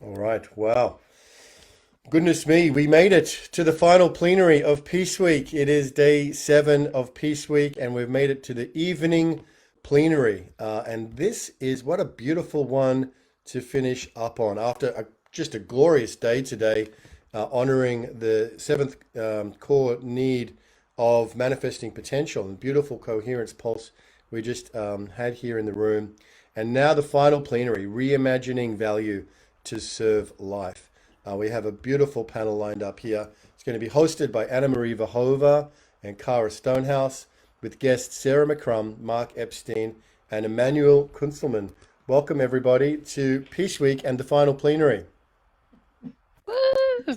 All right. Wow. Goodness me, we made it to the final plenary of Peace Week. It is day 7 of Peace Week, and we've made it to the evening plenary. And this is what a beautiful one to finish up on after just a glorious day today, honoring the seventh core need of manifesting potential and beautiful coherence pulse we just had here in the room. And now the final plenary, reimagining value to serve life. We have a beautiful panel lined up here. It's going to be hosted by Anna Marie Vahova and Cara Stonehouse, with guests Sarah Mccrum, Mark Epstein, and Emmanuel Kunzelman. Welcome, everybody, to Peace Week and the final plenary. Woo!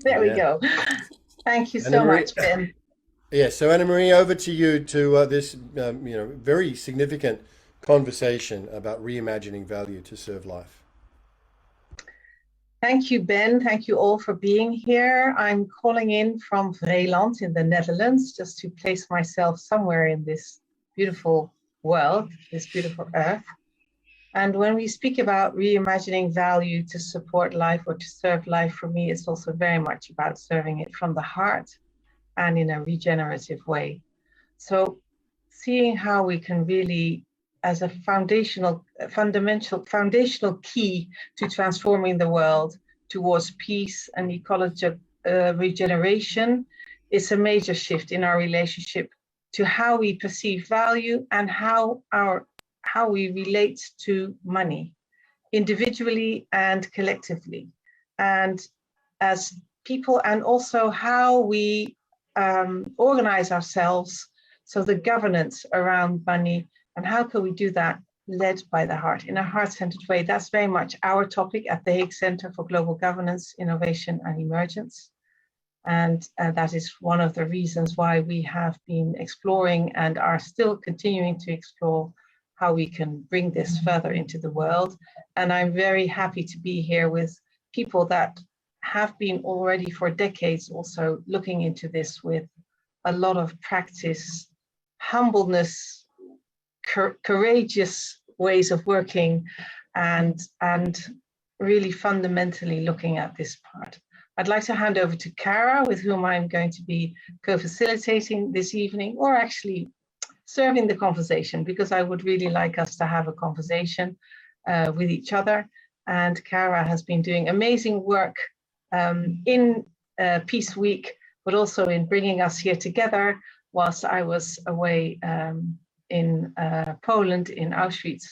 There we go. Thank you so much, Ben. Yeah, so Anna Marie, over to you to this very significant conversation about reimagining value to serve life. Thank you, Ben. Thank you all for being here. I'm calling in from Vreeland in the Netherlands, just to place myself somewhere in this beautiful world, this beautiful earth. And when we speak about reimagining value to support life or to serve life, for me, it's also very much about serving it from the heart and in a regenerative way. So seeing how we can really, as a foundational key to transforming the world towards peace and ecological regeneration, is a major shift in our relationship to how we perceive value and how we relate to money, individually and collectively, and as people, and also how we organize ourselves. So the governance around money, and how can we do that led by the heart, in a heart-centered way. That's very much our topic at the Hague Center for Global Governance, Innovation and Emergence. And that is one of the reasons why we have been exploring and are still continuing to explore how we can bring this further into the world. And I'm very happy to be here with people that have been already for decades also looking into this with a lot of practice, humbleness, courageous ways of working, and really fundamentally looking at this part. I'd like to hand over to Cara, with whom I'm going to be co-facilitating this evening, or actually serving the conversation, because I would really like us to have a conversation with each other. And Cara has been doing amazing work in Peace Week, but also in bringing us here together whilst I was away in Poland, in Auschwitz,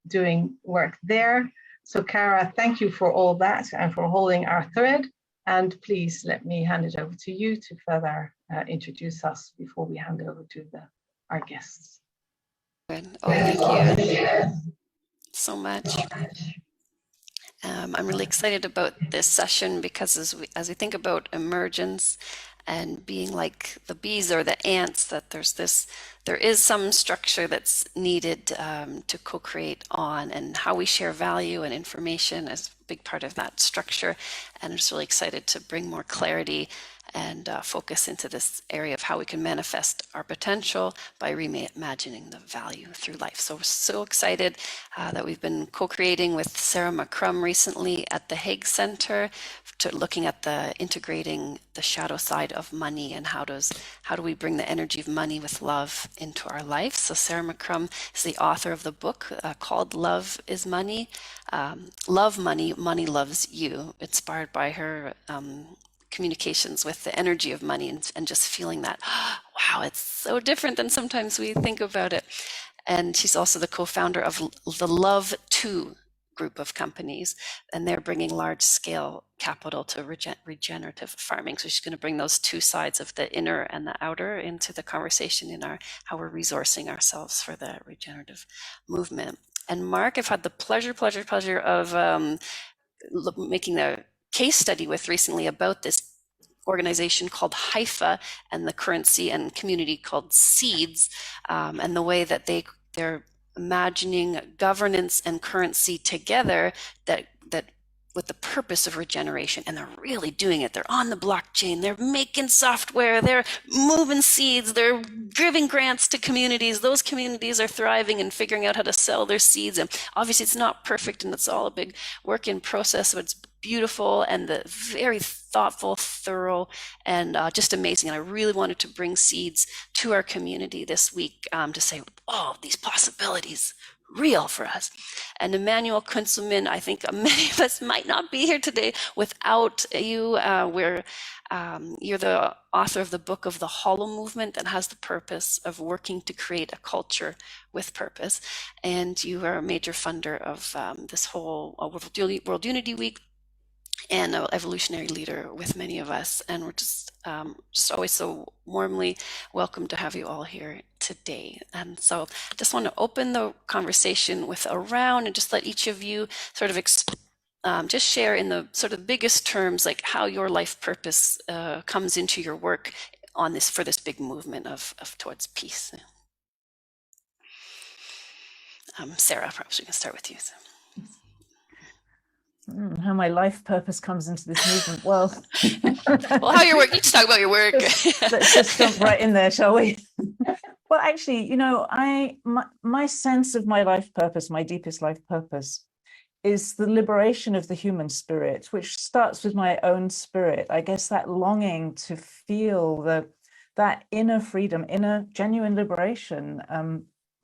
doing work there. So Cara, thank you for all that and for holding our thread. And please let me hand it over to you to further introduce us before we hand over to our guests. Good. Oh, thank you so much. I'm really excited about this session because as we think about emergence and being like the bees or the ants, that there is some structure that's needed to co-create on, and how we share value and information is a big part of that structure. And I'm just really excited to bring more clarity and focus into this area of how we can manifest our potential by reimagining the value through life. So we're so excited that we've been co-creating with Sarah Mccrum recently at the Hague Center, to looking at integrating the shadow side of money, and how do we bring the energy of money with love into our life. So Sarah Mccrum is the author of the book called Love is Money. Love Money, Money Loves You, inspired by her communications with the energy of money, and just feeling that, wow, it's so different than sometimes we think about it. And she's also the co-founder of the Love 2 group of companies, and they're bringing large-scale capital to regenerative farming. So she's going to bring those two sides of the inner and the outer into the conversation in how we're resourcing ourselves for the regenerative movement. And Mark, I've had the pleasure of making a case study with recently about this organization called Haifa, and the currency and community called Seeds, and the way that they're imagining governance and currency together that with the purpose of regeneration, and they're really doing it. They're on the blockchain, they're making software, they're moving seeds, they're giving grants to communities. Those communities are thriving and figuring out how to sell their seeds. And obviously it's not perfect and it's all a big work in process, but it's beautiful and the very thoughtful, thorough, and just amazing. And I really wanted to bring seeds to our community this week to say, oh, these possibilities real for us. And Emmanuel Kunzelman, I think many of us might not be here today without you. You're the author of the book of the Hollow Movement that has the purpose of working to create a culture with purpose. And you are a major funder of this whole World Unity Week, and an evolutionary leader with many of us. And we're just always so warmly welcome to have you all here today. And so I just want to open the conversation with a round and just let each of you sort of just share in the sort of biggest terms, like how your life purpose comes into your work on this, for this big movement of towards peace. Sarah, perhaps we can start with you. How my life purpose comes into this movement. Well, how your work, you just talk about your work. Let's just jump right in there, shall we? Well, actually, you know, my sense of my life purpose, my deepest life purpose, is the liberation of the human spirit, which starts with my own spirit. I guess that longing to feel that inner freedom, inner genuine liberation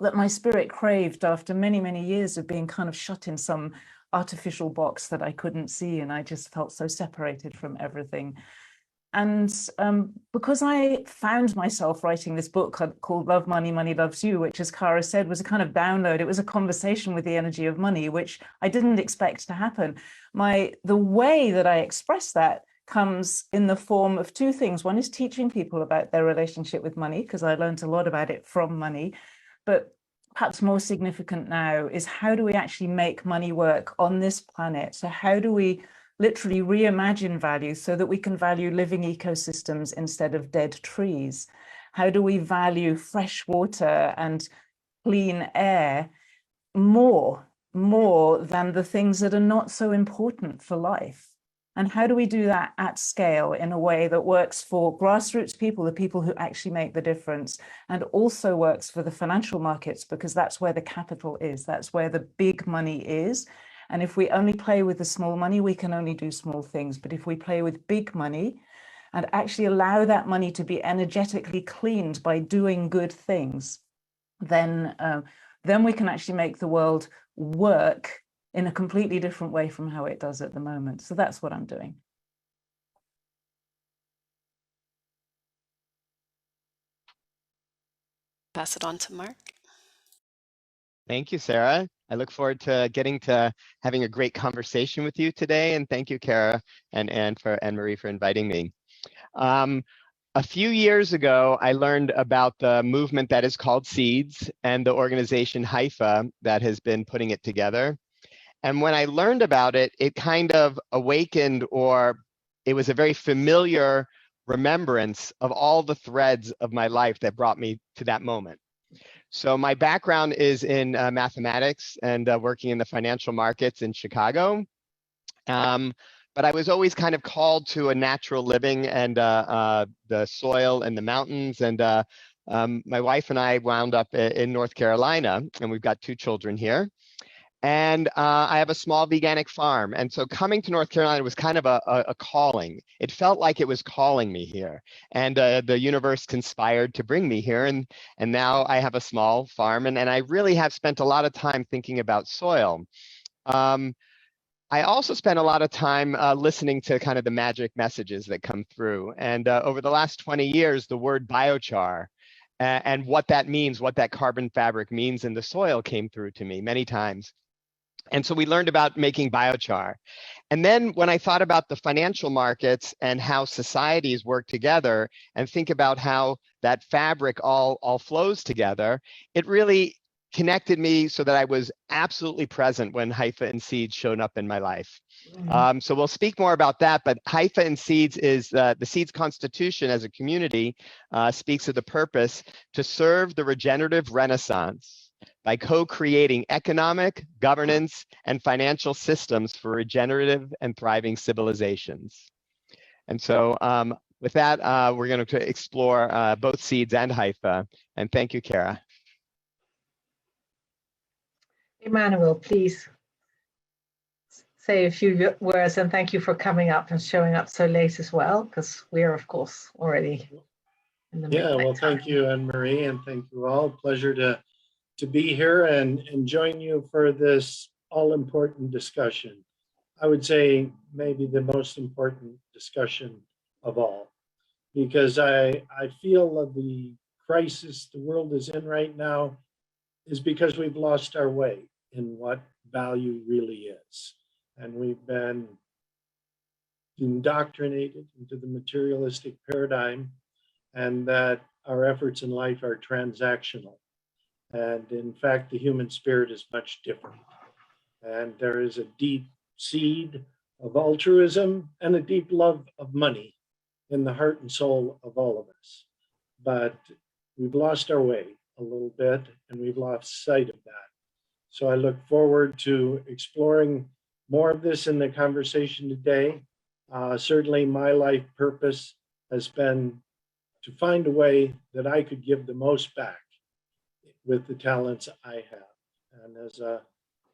that my spirit craved after many, many years of being kind of shut in some artificial box that I couldn't see, and I just felt so separated from everything. And because I found myself writing this book called Love Money, Money Loves You, which, as Cara said, was a kind of download. It was a conversation with the energy of money, which I didn't expect to happen. The way that I express that comes in the form of two things. One is teaching people about their relationship with money, because I learned a lot about it from money. But perhaps more significant now is, how do we actually make money work on this planet? So how do we literally reimagine value so that we can value living ecosystems instead of dead trees? How do we value fresh water and clean air more than the things that are not so important for life? And how do we do that at scale in a way that works for grassroots people, the people who actually make the difference, and also works for the financial markets, because that's where the capital is, that's where the big money is. And if we only play with the small money, we can only do small things. But if we play with big money and actually allow that money to be energetically cleaned by doing good things, then we can actually make the world work in a completely different way from how it does at the moment. So that's what I'm doing. Pass it on to Mark. Thank you, Sarah. I look forward to having a great conversation with you today. And thank you, Cara and Anne-Marie for inviting me. A few years ago, I learned about the movement that is called Seeds and the organization Haifa that has been putting it together. And when I learned about it, it kind of awakened, or it was a very familiar remembrance of all the threads of my life that brought me to that moment. So my background is in mathematics and working in the financial markets in Chicago. But I was always kind of called to a natural living and the soil and the mountains. And my wife and I wound up in North Carolina, and we've got 2 children here. And I have a small veganic farm. And so coming to North Carolina was kind of a calling. It felt like it was calling me here. And the universe conspired to bring me here. And now I have a small farm. And I really have spent a lot of time thinking about soil. I also spent a lot of time listening to kind of the magic messages that come through. And over the last 20 years, the word biochar and what that means, what that carbon fabric means in the soil came through to me many times. And so we learned about making biochar. And then when I thought about the financial markets and how societies work together and think about how that fabric all flows together, it really connected me so that I was absolutely present when Haifa and Seeds showed up in my life. So we'll speak more about that, but Haifa and Seeds is the Seeds Constitution as a community speaks of the purpose to serve the regenerative renaissance by co-creating economic, governance, and financial systems for regenerative and thriving civilizations. And so with that, we're going to explore both seeds and hypha. And thank you, Kara. Emmanuel, please say a few words, and thank you for coming up and showing up so late as well, because we're, of course, already in the Yeah, well, midnight time. thank you, Anne-Marie, and thank you all. Pleasure to be here and join you for this all-important discussion. I would say maybe the most important discussion of all, because I feel that the crisis the world is in right now is because we've lost our way in what value really is. And we've been indoctrinated into the materialistic paradigm, and that our efforts in life are transactional. And in fact, the human spirit is much different. And there is a deep seed of altruism and a deep love of money in the heart and soul of all of us. But we've lost our way a little bit, and we've lost sight of that. So I look forward to exploring more of this in the conversation today. Certainly my life purpose has been to find a way that I could give the most back with the talents I have. And as a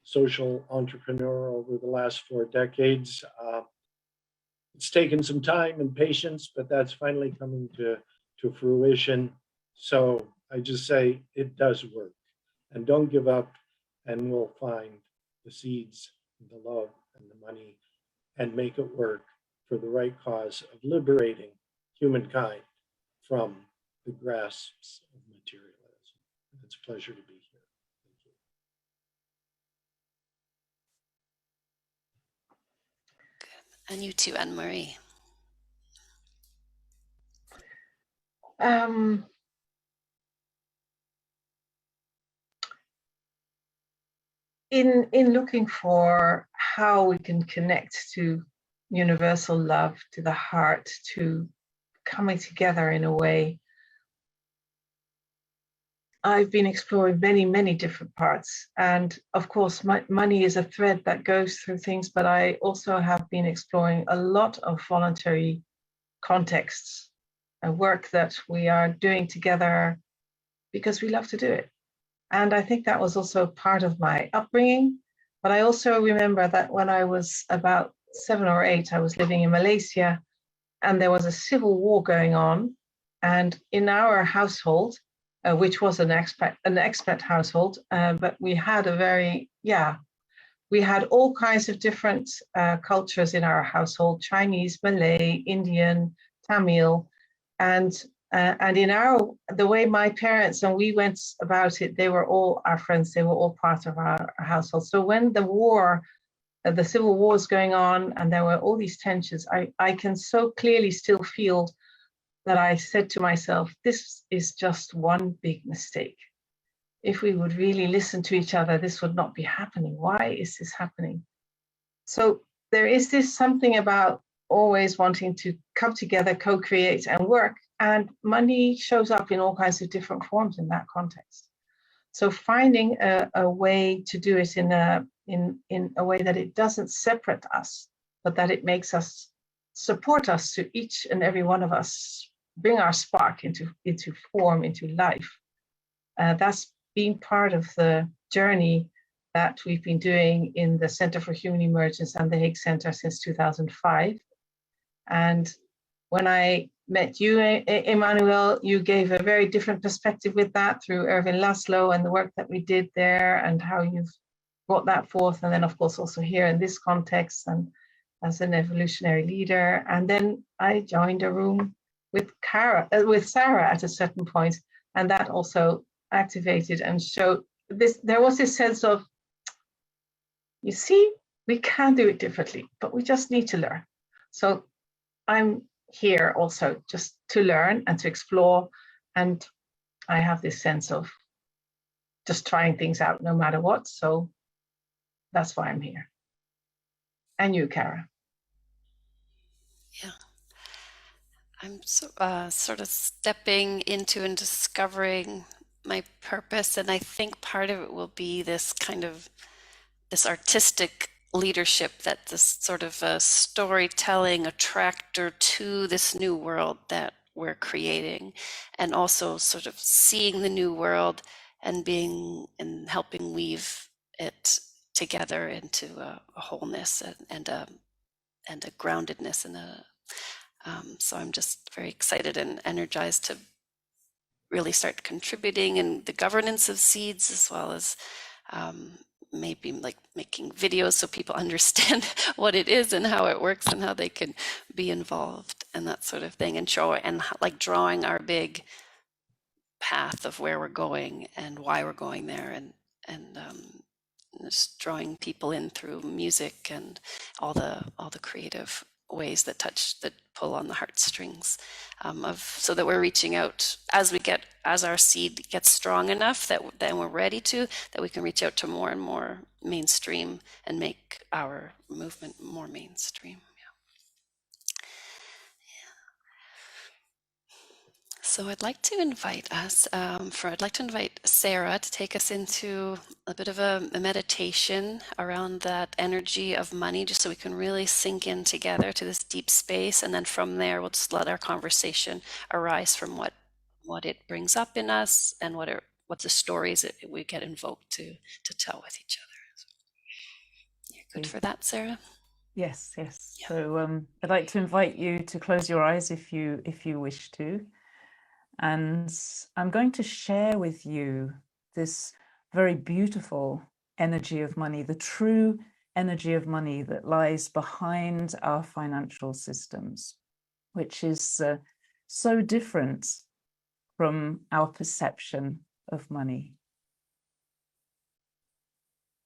social entrepreneur over the last 4 decades, it's taken some time and patience, but that's finally coming to fruition. So I just say it does work, and don't give up, and we'll find the seeds, and the love, and the money, and make it work for the right cause of liberating humankind from the grasps of materialism. It's a pleasure to be here. Thank you. And you too, Anne-Marie. In looking for how we can connect to universal love, to the heart, to coming together in a way, I've been exploring many different parts. And of course, money is a thread that goes through things, but I also have been exploring a lot of voluntary contexts and work that we are doing together because we love to do it. And I think that was also part of my upbringing. But I also remember that when I was about 7 or 8, I was living in Malaysia, and there was a civil war going on. And in our household, which was an expat household, but we had we had all kinds of different cultures in our household: Chinese, Malay, Indian, Tamil, and in the way my parents and we went about it, they were all our friends. They were all part of our household. So when the civil war was going on, and there were all these tensions, I can so clearly still feel that I said to myself, this is just one big mistake. If we would really listen to each other, this would not be happening. Why is this happening? So there is this something about always wanting to come together, co-create and work, and money shows up in all kinds of different forms in that context. So finding a way to do it in a way that it doesn't separate us, but that it makes us support us to each and every one of us, bring our spark into form, into life. That's been part of the journey that we've been doing in the Center for Human Emergence and the Hague Center since 2005. And when I met you, Emmanuel, you gave a very different perspective with that through Erwin Laszlo and the work that we did there and how you've brought that forth. And then, of course, also here in this context and as an evolutionary leader. And then I joined a room with Sarah at a certain point, and that also activated and showed this. There was this sense of, you see, we can do it differently, but we just need to learn. So I'm here also just to learn and to explore, and I have this sense of just trying things out no matter what. So that's why I'm here. And you, Kara? Yeah. I'm sort of stepping into and discovering my purpose, and I think part of it will be this kind of this artistic leadership, that this sort of storytelling, a tractor to this new world that we're creating, and also sort of seeing the new world and being and helping weave it together into a wholeness and a groundedness and a so I'm just very excited and energized to really start contributing in the governance of seeds, as well as maybe like making videos so people understand what it is and how it works and how they can be involved and that sort of thing, and show and like drawing our big path of where we're going and why we're going there, and just drawing people in through music and all the creative ways that pull on the heartstrings of, so that we're reaching out as our seed gets strong enough that then we're ready that we can reach out to more and more mainstream and make our movement more mainstream. So I'd like to invite Sarah to take us into a bit of a meditation around that energy of money, just so we can really sink in together to this deep space. And then from there, we'll just let our conversation arise from what it brings up in us and what the stories that we get invoked to tell with each other. So you're good for that, Sarah? Yes, yes. Yeah. So I'd like to invite you to close your eyes if you wish to. And I'm going to share with you this very beautiful energy of money, the true energy of money that lies behind our financial systems, which is so different from our perception of money.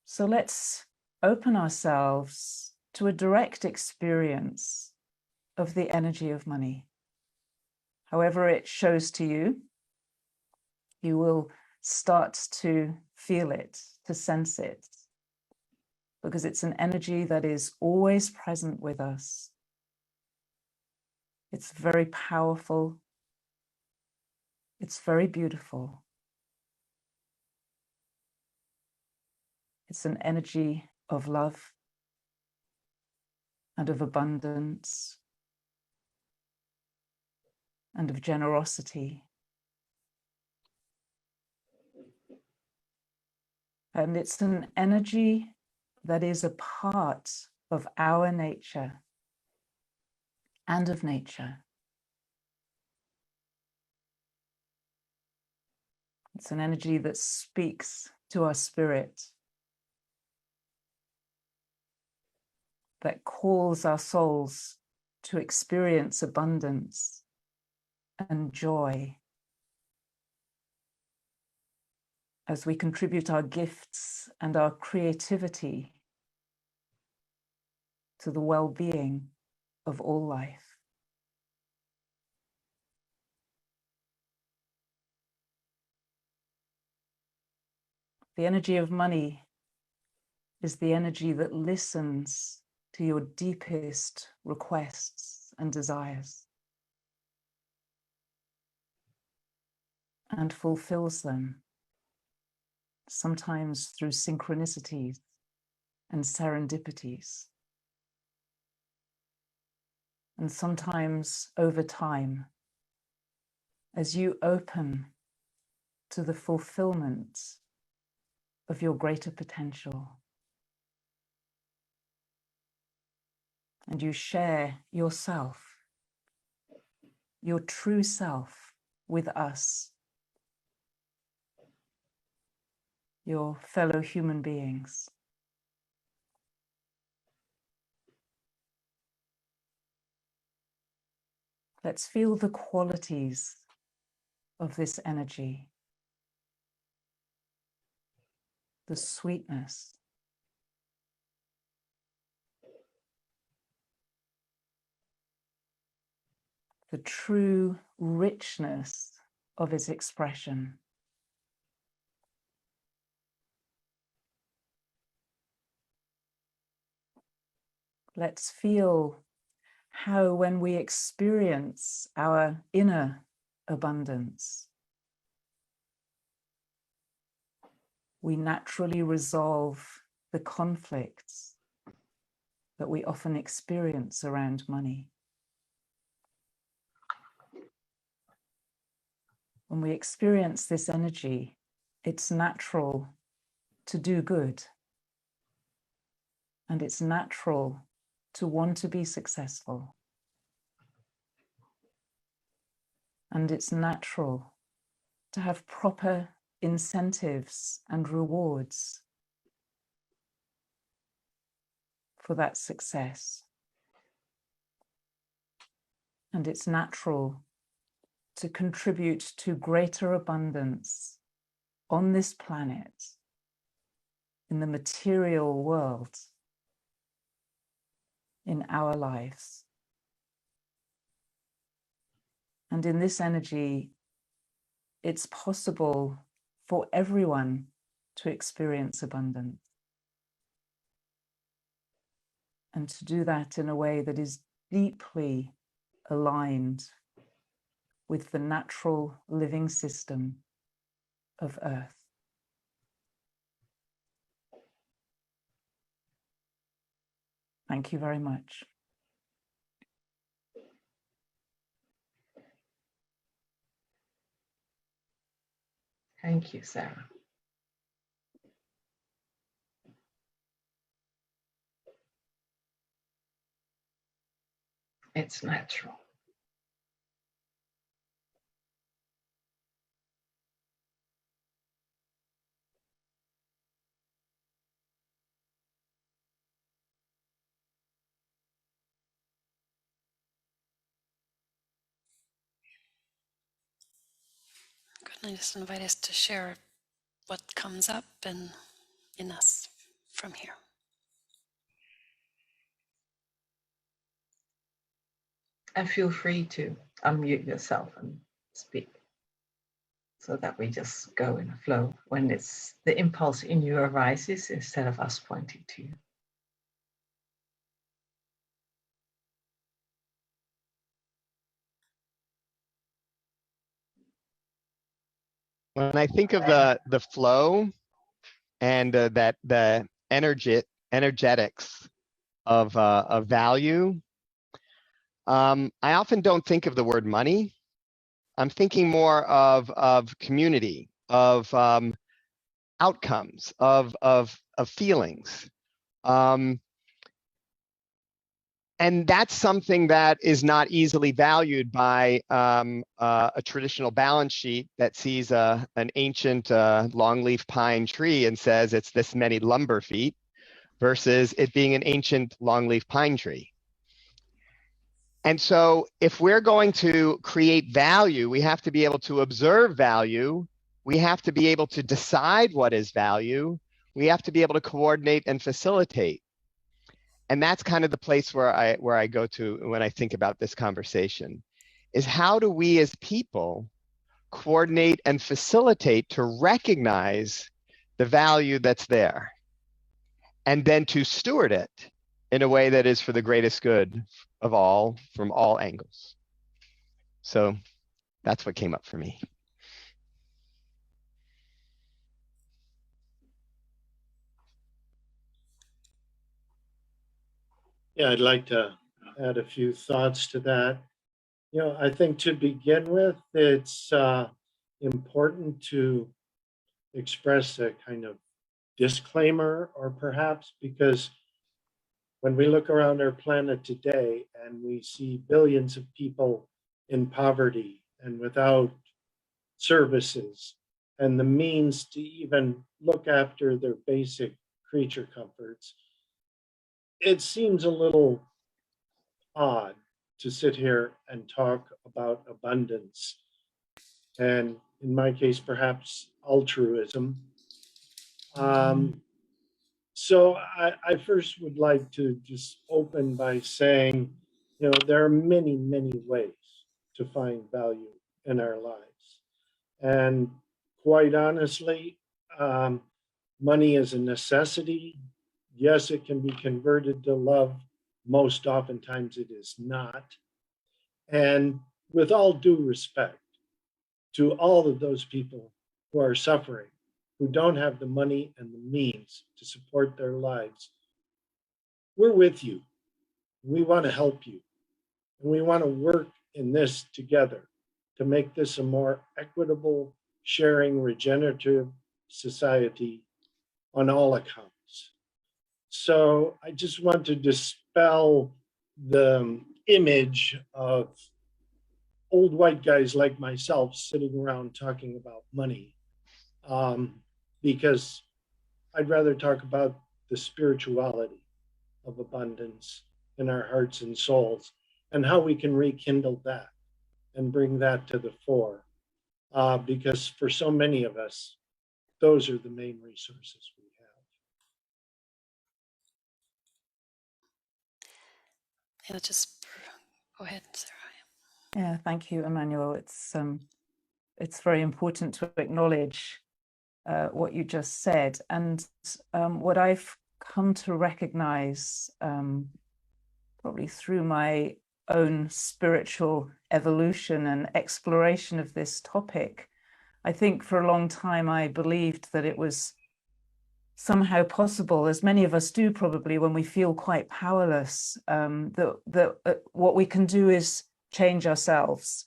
So let's open ourselves to a direct experience of the energy of money. However it shows to you, you will start to feel it, to sense it, because it's an energy that is always present with us. It's very powerful. It's very beautiful. It's an energy of love and of abundance and of generosity. And it's an energy that is a part of our nature and of nature. It's an energy that speaks to our spirit, that calls our souls to experience abundance and joy as we contribute our gifts and our creativity to the well-being of all life. The energy of money is the energy that listens to your deepest requests and desires and fulfills them, sometimes through synchronicities and serendipities, and sometimes over time, as you open to the fulfillment of your greater potential. And you share yourself, your true self, with us, your fellow human beings. Let's feel the qualities of this energy, the sweetness, the true richness of its expression. Let's feel how, when we experience our inner abundance, we naturally resolve the conflicts that we often experience around money. When we experience this energy, it's natural to do good. And it's natural to want to be successful. And it's natural to have proper incentives and rewards for that success. And it's natural to contribute to greater abundance on this planet, in the material world, in our lives. And in this energy, it's possible for everyone to experience abundance. And to do that in a way that is deeply aligned with the natural living system of Earth. Thank you very much. Thank you, Sarah. It's natural. Good. I just invite us to share what comes up in us from here. And feel free to unmute yourself and speak, so that we just go in a flow when it's the impulse in you arises, instead of us pointing to you. When I think of the flow and that the energetics of value, I often don't think of the word money. I'm thinking more of community, of outcomes, of feelings. And that's something that is not easily valued by a traditional balance sheet that sees an ancient longleaf pine tree and says it's this many lumber feet, versus it being an ancient longleaf pine tree. And so if we're going to create value, we have to be able to observe value. We have to be able to decide what is value. We have to be able to coordinate and facilitate. And that's kind of the place where I go to when I think about this conversation, is how do we as people coordinate and facilitate to recognize the value that's there, and then to steward it in a way that is for the greatest good of all, from all angles. So that's what came up for me. Yeah, I'd like to add a few thoughts to that. I think to begin with, it's important to express a kind of disclaimer, or perhaps because when we look around our planet today and we see billions of people in poverty and without services and the means to even look after their basic creature comforts, it seems a little odd to sit here and talk about abundance, and in my case, perhaps altruism. So I first would like to just open by saying, there are many, many ways to find value in our lives. And quite honestly, money is a necessity. Yes, it can be converted to love. Most oftentimes it is not. And with all due respect to all of those people who are suffering who don't have the money and the means to support their lives, we're with you. We want to help you. And we want to work in this together to make this a more equitable, sharing, regenerative society on all accounts. So I just want to dispel the image of old white guys like myself sitting around talking about money, because I'd rather talk about the spirituality of abundance in our hearts and souls and how we can rekindle that and bring that to the fore. Because for so many of us, those are the main resources we have. Yeah, just go ahead, Sarah. Yeah, thank you, Emmanuel. It's very important to acknowledge what you just said, and what I've come to recognize, probably through my own spiritual evolution and exploration of this topic. I think for a long time I believed that it was somehow possible, as many of us do probably when we feel quite powerless, that what we can do is change ourselves,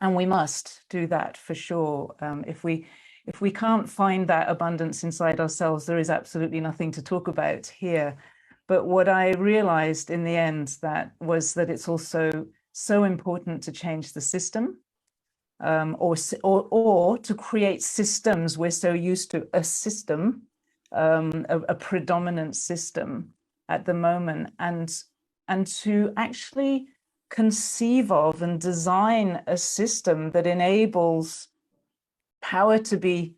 and we must do that for sure. If we can't find that abundance inside ourselves, there is absolutely nothing to talk about here. But what I realized in the end was that it's also so important to change the system, or to create systems. We're so used to a system, a predominant system at the moment, and to actually conceive of and design a system that enables power to be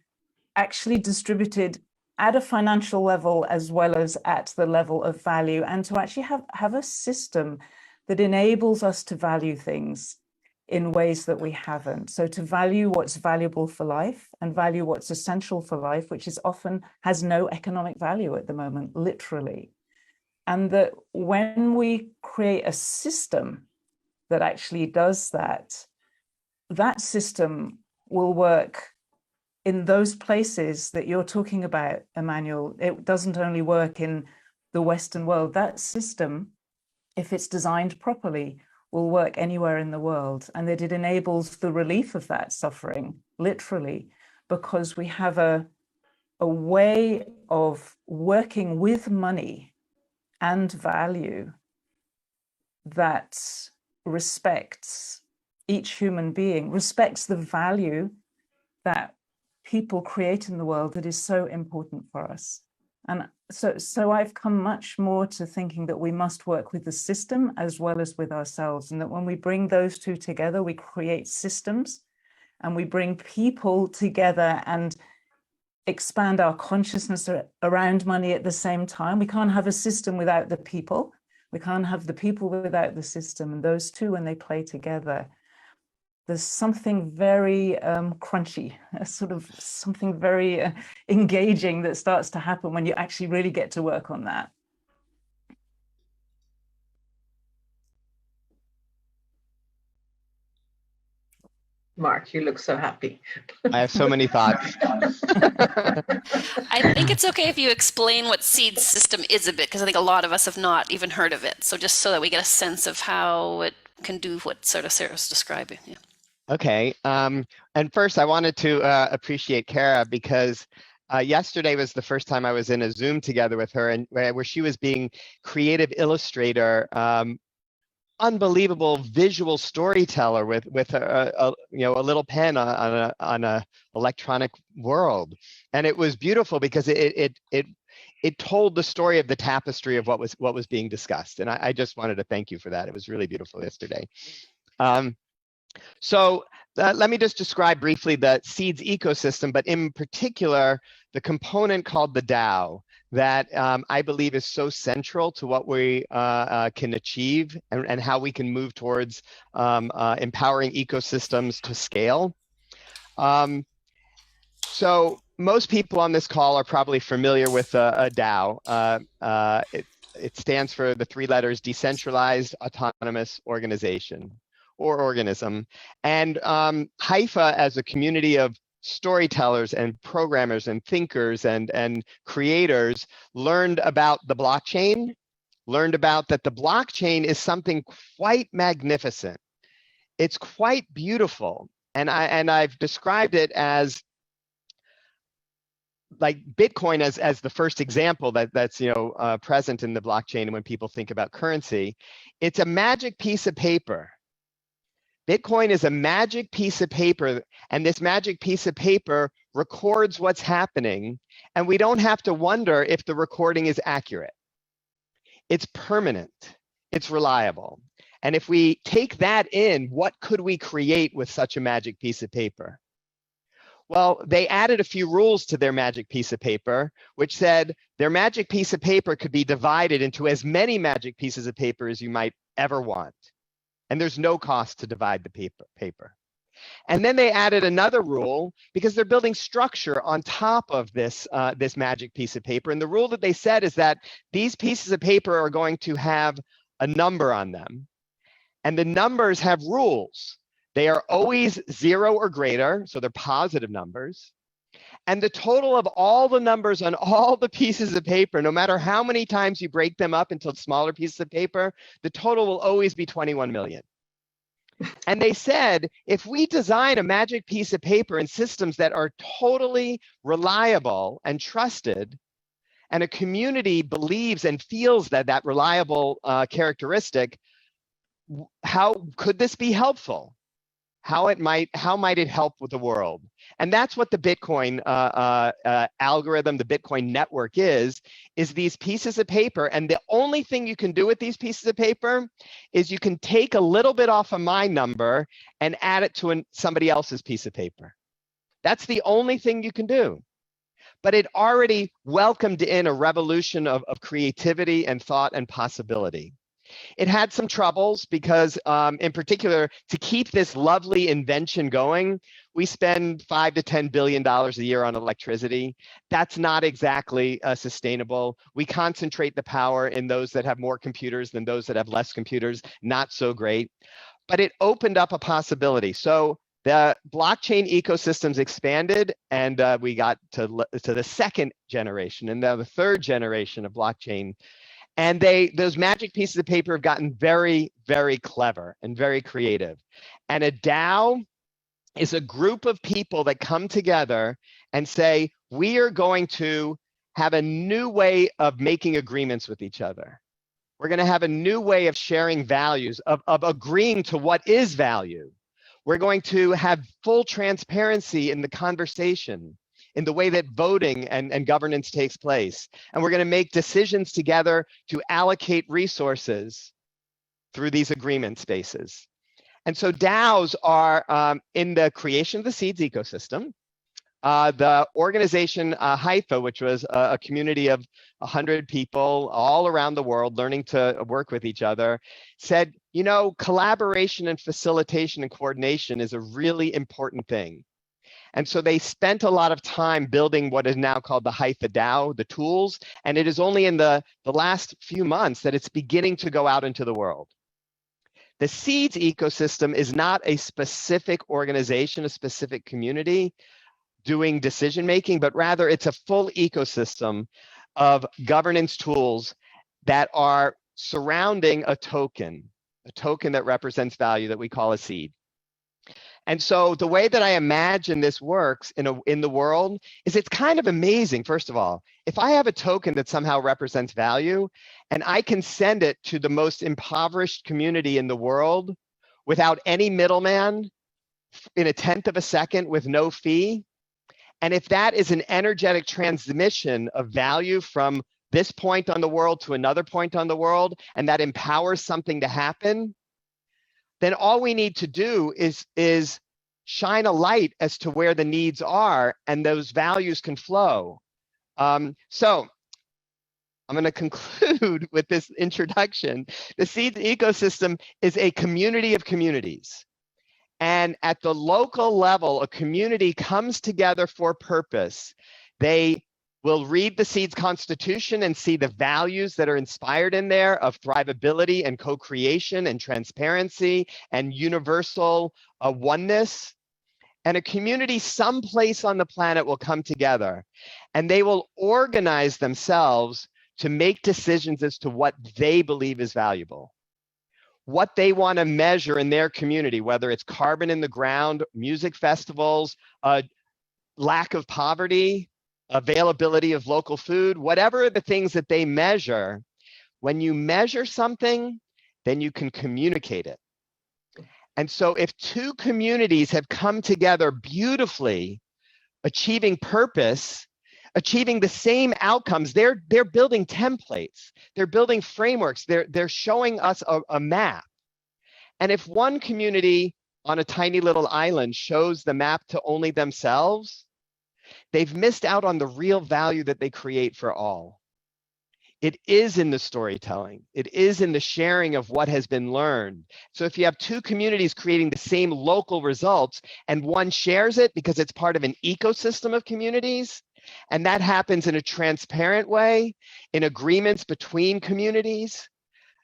actually distributed at a financial level as well as at the level of value, and to actually have a system that enables us to value things in ways that we haven't. So to value what's valuable for life and value what's essential for life, which is often has no economic value at the moment, literally. And that when we create a system that actually does that, that system will work in those places that you're talking about, Emmanuel. It doesn't only work in the Western world. That system, if it's designed properly, will work anywhere in the world, and that it enables the relief of that suffering, literally, because we have a way of working with money and value that respects each human being, respects the value that people create in the world that is so important for us. And so I've come much more to thinking that we must work with the system as well as with ourselves, and that when we bring those two together, we create systems, and we bring people together and expand our consciousness around money at the same time. We can't have a system without the people. We can't have the people without the system. And those two, when they play together, there's something very crunchy, sort of something very engaging that starts to happen when you actually really get to work on that. Mark, you look so happy. I have so many thoughts. I think it's okay if you explain what seed system is a bit, because I think a lot of us have not even heard of it. So just so that we get a sense of how it can do what sort of Sarah's describing. Yeah. Okay. And first, I wanted to appreciate Kara, because yesterday was the first time I was in a Zoom together with her, and where she was being creative illustrator, unbelievable visual storyteller with a little pen on a electronic world, and it was beautiful because it told the story of the tapestry of what was being discussed, and I just wanted to thank you for that. It was really beautiful yesterday. So let me just describe briefly the seeds ecosystem, but in particular, the component called the DAO that I believe is so central to what we can achieve and how we can move towards empowering ecosystems to scale. So most people on this call are probably familiar with a DAO. It stands for the three letters Decentralized Autonomous Organization or organism. And Haifa, as a community of storytellers and programmers and thinkers and creators learned about the blockchain, learned about that the blockchain is something quite magnificent. It's quite beautiful. And I've described it as like Bitcoin as the first example that's present in the blockchain when people think about currency. It's a magic piece of paper. Bitcoin is a magic piece of paper, and this magic piece of paper records what's happening, and we don't have to wonder if the recording is accurate. It's permanent, it's reliable. And if we take that in, what could we create with such a magic piece of paper? Well, they added a few rules to their magic piece of paper, which said their magic piece of paper could be divided into as many magic pieces of paper as you might ever want. And there's no cost to divide the paper. And then they added another rule because they're building structure on top of this, this magic piece of paper. And the rule that they said is that these pieces of paper are going to have a number on them. And the numbers have rules. They are always 0 or greater, so they're positive numbers. And the total of all the numbers on all the pieces of paper, no matter how many times you break them up into smaller pieces of paper, the total will always be 21 million. And they said, if we design a magic piece of paper and systems that are totally reliable and trusted, and a community believes and feels that reliable characteristic, how could this be helpful? How might it help with the world? And that's what the Bitcoin algorithm, the Bitcoin network is these pieces of paper. And the only thing you can do with these pieces of paper is you can take a little bit off of my number and add it to somebody else's piece of paper. That's the only thing you can do. But it already welcomed in a revolution of creativity and thought and possibility. It had some troubles because, in particular, to keep this lovely invention going, we spend $5 to $10 billion a year on electricity. That's not exactly sustainable. We concentrate the power in those that have more computers than those that have less computers. Not so great. But it opened up a possibility. So the blockchain ecosystems expanded, and we got to the second generation, and now the third generation of blockchain. And those magic pieces of paper have gotten very, very clever and very creative. And a DAO is a group of people that come together and say, we are going to have a new way of making agreements with each other. We're going to have a new way of sharing values, of agreeing to what is value. We're going to have full transparency in the conversation, in the way that voting and governance takes place. And we're going to make decisions together to allocate resources through these agreement spaces. And so DAOs are in the creation of the seeds ecosystem. The organization Haifa, which was a community of 100 people all around the world learning to work with each other, said, you know, collaboration and facilitation and coordination is a really important thing. And so they spent a lot of time building what is now called the Haifa DAO, the tools, and it is only in the last few months that it's beginning to go out into the world. The seeds ecosystem is not a specific organization, a specific community doing decision-making, but rather it's a full ecosystem of governance tools that are surrounding a token that represents value that we call a seed. And so the way that I imagine this works in the world is it's kind of amazing. First of all, if I have a token that somehow represents value and I can send it to the most impoverished community in the world without any middleman in 1/10 of a second with no fee, and if that is an energetic transmission of value from this point on the world to another point on the world, and that empowers something to happen, then all we need to do is shine a light as to where the needs are, and those values can flow. So I'm going to conclude with this introduction. The seeds ecosystem is a community of communities. And at the local level, a community comes together for purpose. They will read the seeds constitution and see the values that are inspired in there of thrivability and co-creation and transparency and universal oneness. and a community someplace on the planet will come together, and they will organize themselves to make decisions as to what they believe is valuable, what they want to measure in their community, whether it's carbon in the ground, music festivals, lack of poverty, availability of local food, whatever the things that they measure. When you measure something, then you can communicate it. And so if two communities have come together beautifully, achieving purpose, achieving the same outcomes, they're building templates, they're building frameworks, they're showing us a map. And if one community on a tiny little island shows the map to only themselves, they've missed out on the real value that they create for all. It is in the storytelling. It is in the sharing of what has been learned. So if you have two communities creating the same local results and one shares it because it's part of an ecosystem of communities, and that happens in a transparent way, in agreements between communities,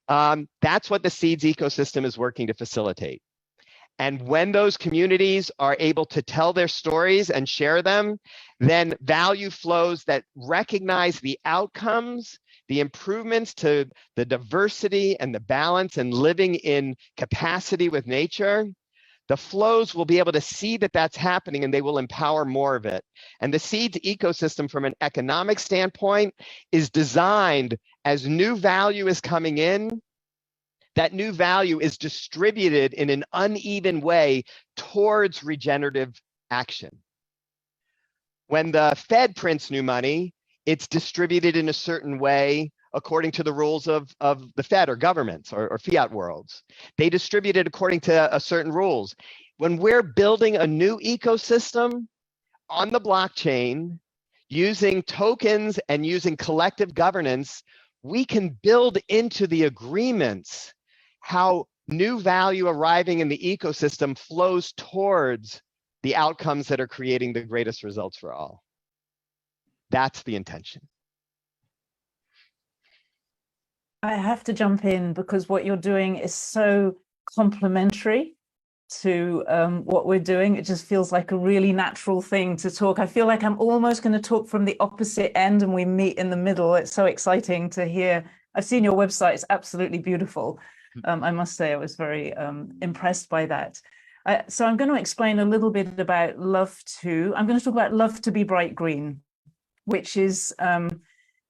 that's what the seeds ecosystem is working to facilitate. And when those communities are able to tell their stories and share them, then value flows that recognize the outcomes, the improvements to the diversity and the balance and living in capacity with nature, the flows will be able to see that that's happening, and they will empower more of it. And the seeds ecosystem from an economic standpoint is designed as new value is coming in. That new value is distributed in an uneven way towards regenerative action. When the Fed prints new money, it's distributed in a certain way according to the rules of the Fed or governments or fiat worlds. They distribute it according to a certain rules. When we're building a new ecosystem on the blockchain, using tokens and using collective governance, we can build into the agreements how new value arriving in the ecosystem flows towards the outcomes that are creating the greatest results for all. That's the intention. I have to jump in because what you're doing is so complementary to what we're doing. It just feels like a really natural thing to talk. I feel like I'm almost going to talk from the opposite end and we meet in the middle. It's so exciting to hear. I've seen your website. It's absolutely beautiful. I must say I was very impressed by that. So I'm going to explain a little bit about I'm going to talk about Love to be Bright Green, which is,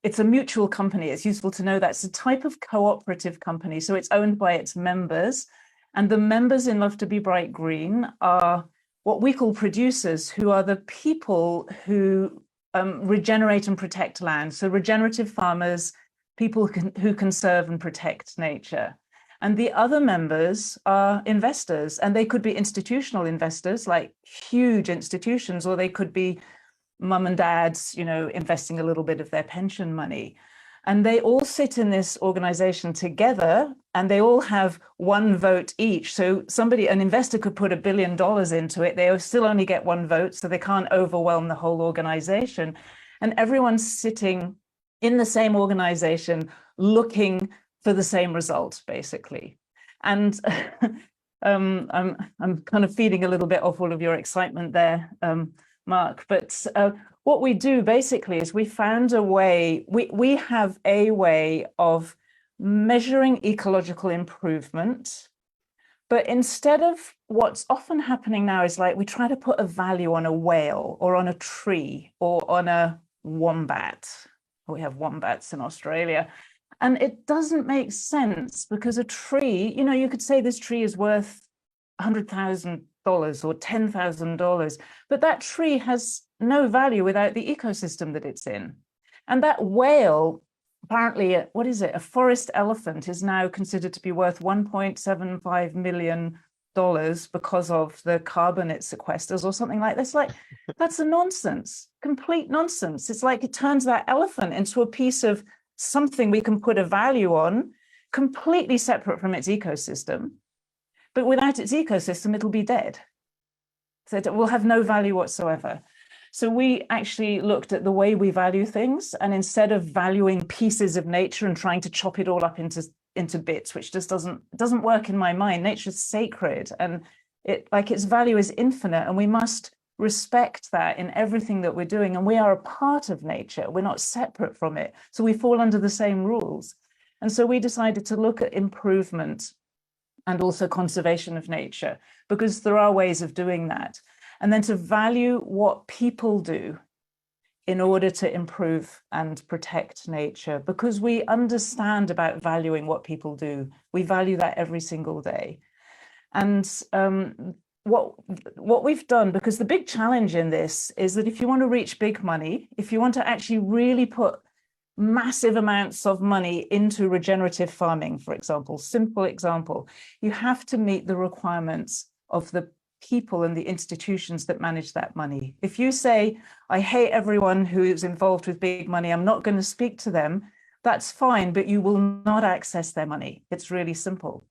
it's a mutual company. It's useful to know that's a type of cooperative company. So it's owned by its members. And the members in Love to be Bright Green are what we call producers, who are the people who regenerate and protect land. So regenerative farmers, people who conserve and protect nature. And the other members are investors, and they could be institutional investors, like huge institutions, or they could be mum and dads, investing a little bit of their pension money. And they all sit in this organization together, and they all have one vote each. So an investor could put $1 billion into it. They still only get one vote, so they can't overwhelm the whole organization. And everyone's sitting in the same organization, looking for the same result, basically. And I'm kind of feeding a little bit off all of your excitement there, Mark. But what we do basically is we found a way, we have a way of measuring ecological improvement. But instead of what's often happening now is like we try to put a value on a whale or on a tree or on a wombat. We have wombats in Australia. And it doesn't make sense because a tree, you could say this tree is worth $100,000 or $10,000, but that tree has no value without the ecosystem that it's in. And that whale, apparently, a forest elephant is now considered to be worth $1.75 million because of the carbon it sequesters or something like this. Like, that's a nonsense, complete nonsense. It's like it turns that elephant into a piece of something we can put a value on, completely separate from its ecosystem. But without its ecosystem, it'll be dead. So it will have no value whatsoever. So we actually looked at the way we value things, and instead of valuing pieces of nature and trying to chop it all up into bits, which just doesn't work in my mind. Nature's sacred, and its value is infinite, and we must respect that in everything that we're doing. And we are a part of nature. We're not separate from it. So we fall under the same rules. And so we decided to look at improvement and also conservation of nature, because there are ways of doing that. And then to value what people do in order to improve and protect nature, because we understand about valuing what people do. We value that every single day. And what we've done, because the big challenge in this is that if you want to reach big money, if you want to actually really put massive amounts of money into regenerative farming, for example, simple example, you have to meet the requirements of the people and the institutions that manage that money. If you say, I hate everyone who is involved with big money, I'm not going to speak to them, that's fine, but you will not access their money. It's really simple.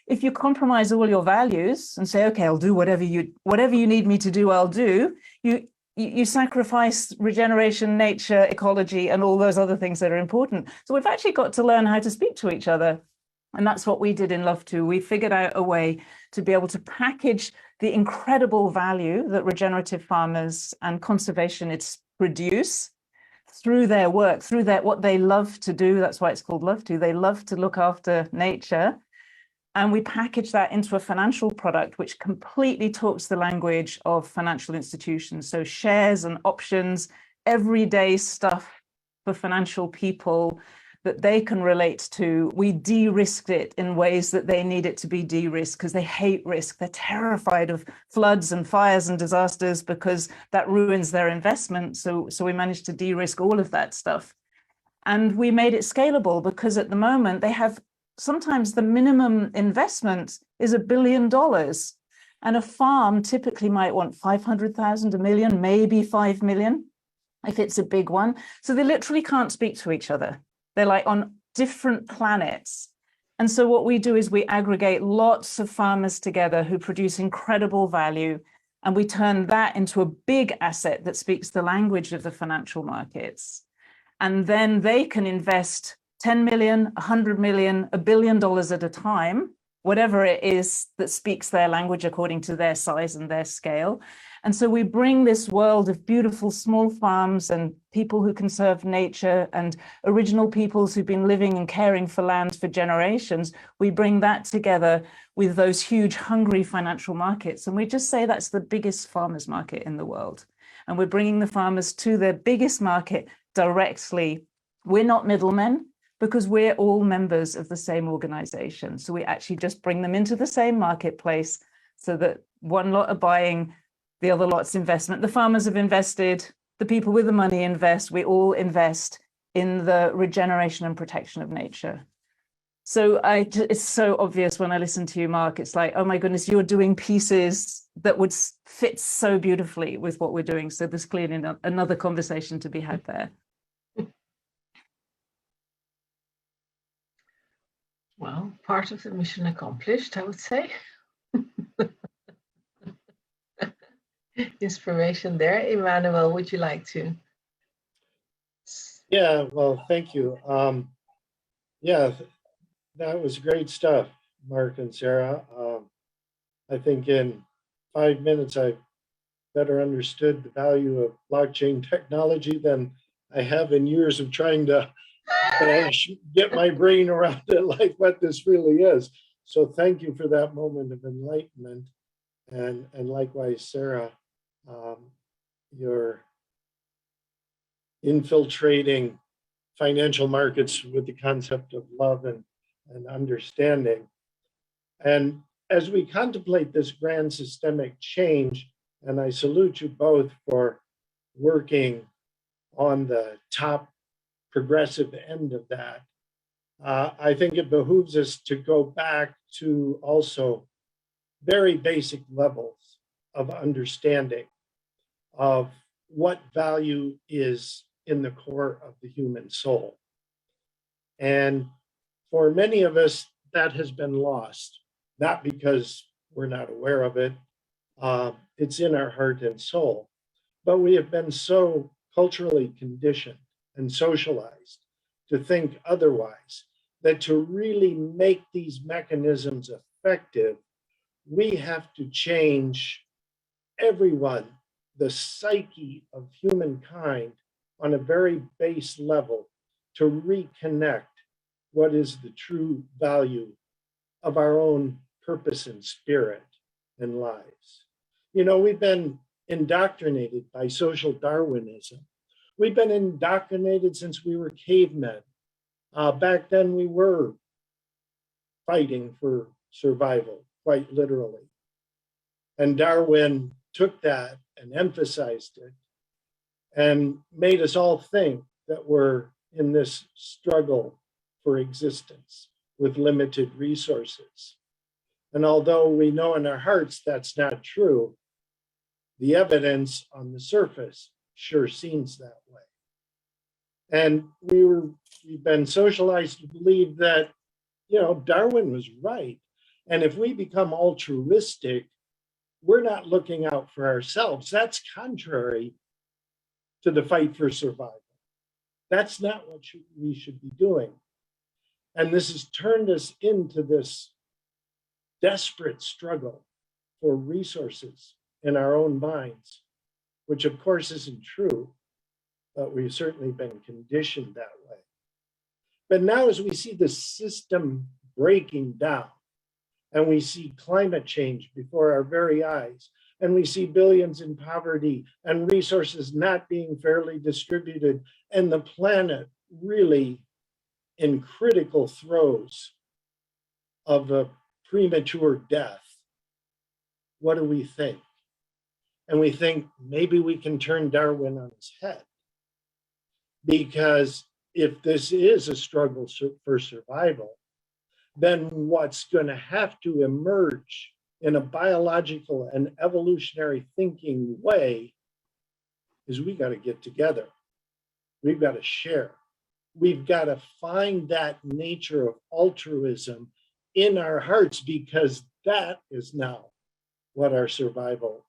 If you compromise all your values and say, okay, I'll do whatever you need me to do, I'll do, you sacrifice regeneration, nature, ecology, and all those other things that are important. So we've actually got to learn how to speak to each other. And that's what we did in Love To. We figured out a way to be able to package the incredible value that regenerative farmers and conservationists produce through their work, through what they love to do. That's why it's called Love To. They love to look after nature. And we package that into a financial product which completely talks the language of financial institutions. So shares and options, everyday stuff for financial people that they can relate to. We de-risked it in ways that they need it to be de-risked, because they hate risk. They're terrified of floods and fires and disasters because that ruins their investment. So we managed to de-risk all of that stuff. And we made it scalable, because at the moment they have sometimes the minimum investment is $1 billion. And a farm typically might want 500,000, $1 million, maybe 5 million, if it's a big one. So they literally can't speak to each other. They're like on different planets. And so what we do is we aggregate lots of farmers together who produce incredible value, and we turn that into a big asset that speaks the language of the financial markets. And then they can invest 10 million, 100 million, $1 billion at a time, whatever it is that speaks their language according to their size and their scale. And so we bring this world of beautiful small farms and people who conserve nature and original peoples who've been living and caring for land for generations. We bring that together with those huge, hungry financial markets. And we just say that's the biggest farmers market in the world. And we're bringing the farmers to their biggest market directly. We're not middlemen, because we're all members of the same organization. So we actually just bring them into the same marketplace so that one lot are buying, the other lot's investment. The farmers have invested, the people with the money invest, we all invest in the regeneration and protection of nature. So it's so obvious when I listen to you, Mark, it's like, oh my goodness, you're doing pieces that would fit so beautifully with what we're doing. So there's clearly another conversation to be had there. Well, part of the mission accomplished, I would say. Inspiration there. Emmanuel, would you like to? Yeah, well, thank you. Yeah, that was great stuff, Mark and Sarah. I think in 5 minutes, I've better understood the value of blockchain technology than I have in years of trying to get my brain around it, like what this really is. So thank you for that moment of enlightenment. And likewise, Sarah, you're infiltrating financial markets with the concept of love and understanding. And as we contemplate this grand systemic change, and I salute you both for working on the top progressive end of that, I think it behooves us to go back to also very basic levels of understanding of what value is in the core of the human soul. And for many of us, that has been lost, not because we're not aware of it. It's in our heart and soul, but we have been so culturally conditioned and socialized to think otherwise, that to really make these mechanisms effective, we have to change everyone, the psyche of humankind on a very base level to reconnect what is the true value of our own purpose and spirit and lives. You know, we've been indoctrinated by social Darwinism. We've been indoctrinated since we were cavemen. Back then, we were fighting for survival, quite literally. And Darwin took that and emphasized it and made us all think that we're in this struggle for existence with limited resources. And although we know in our hearts that's not true, the evidence on the surface sure seems that way. And we've been socialized to believe that, you know, Darwin was right. And if we become altruistic, we're not looking out for ourselves. That's contrary to the fight for survival. That's not what we should be doing. And this has turned us into this desperate struggle for resources in our own minds, which of course isn't true, but we've certainly been conditioned that way. But now as we see the system breaking down, and we see climate change before our very eyes, and we see billions in poverty and resources not being fairly distributed, and the planet really in critical throes of a premature death, what do we think? And we think maybe we can turn Darwin on his head. Because if this is a struggle for survival, then what's going to have to emerge in a biological and evolutionary thinking way is we got to get together. We've got to share. We've got to find that nature of altruism in our hearts, because that is now what our survival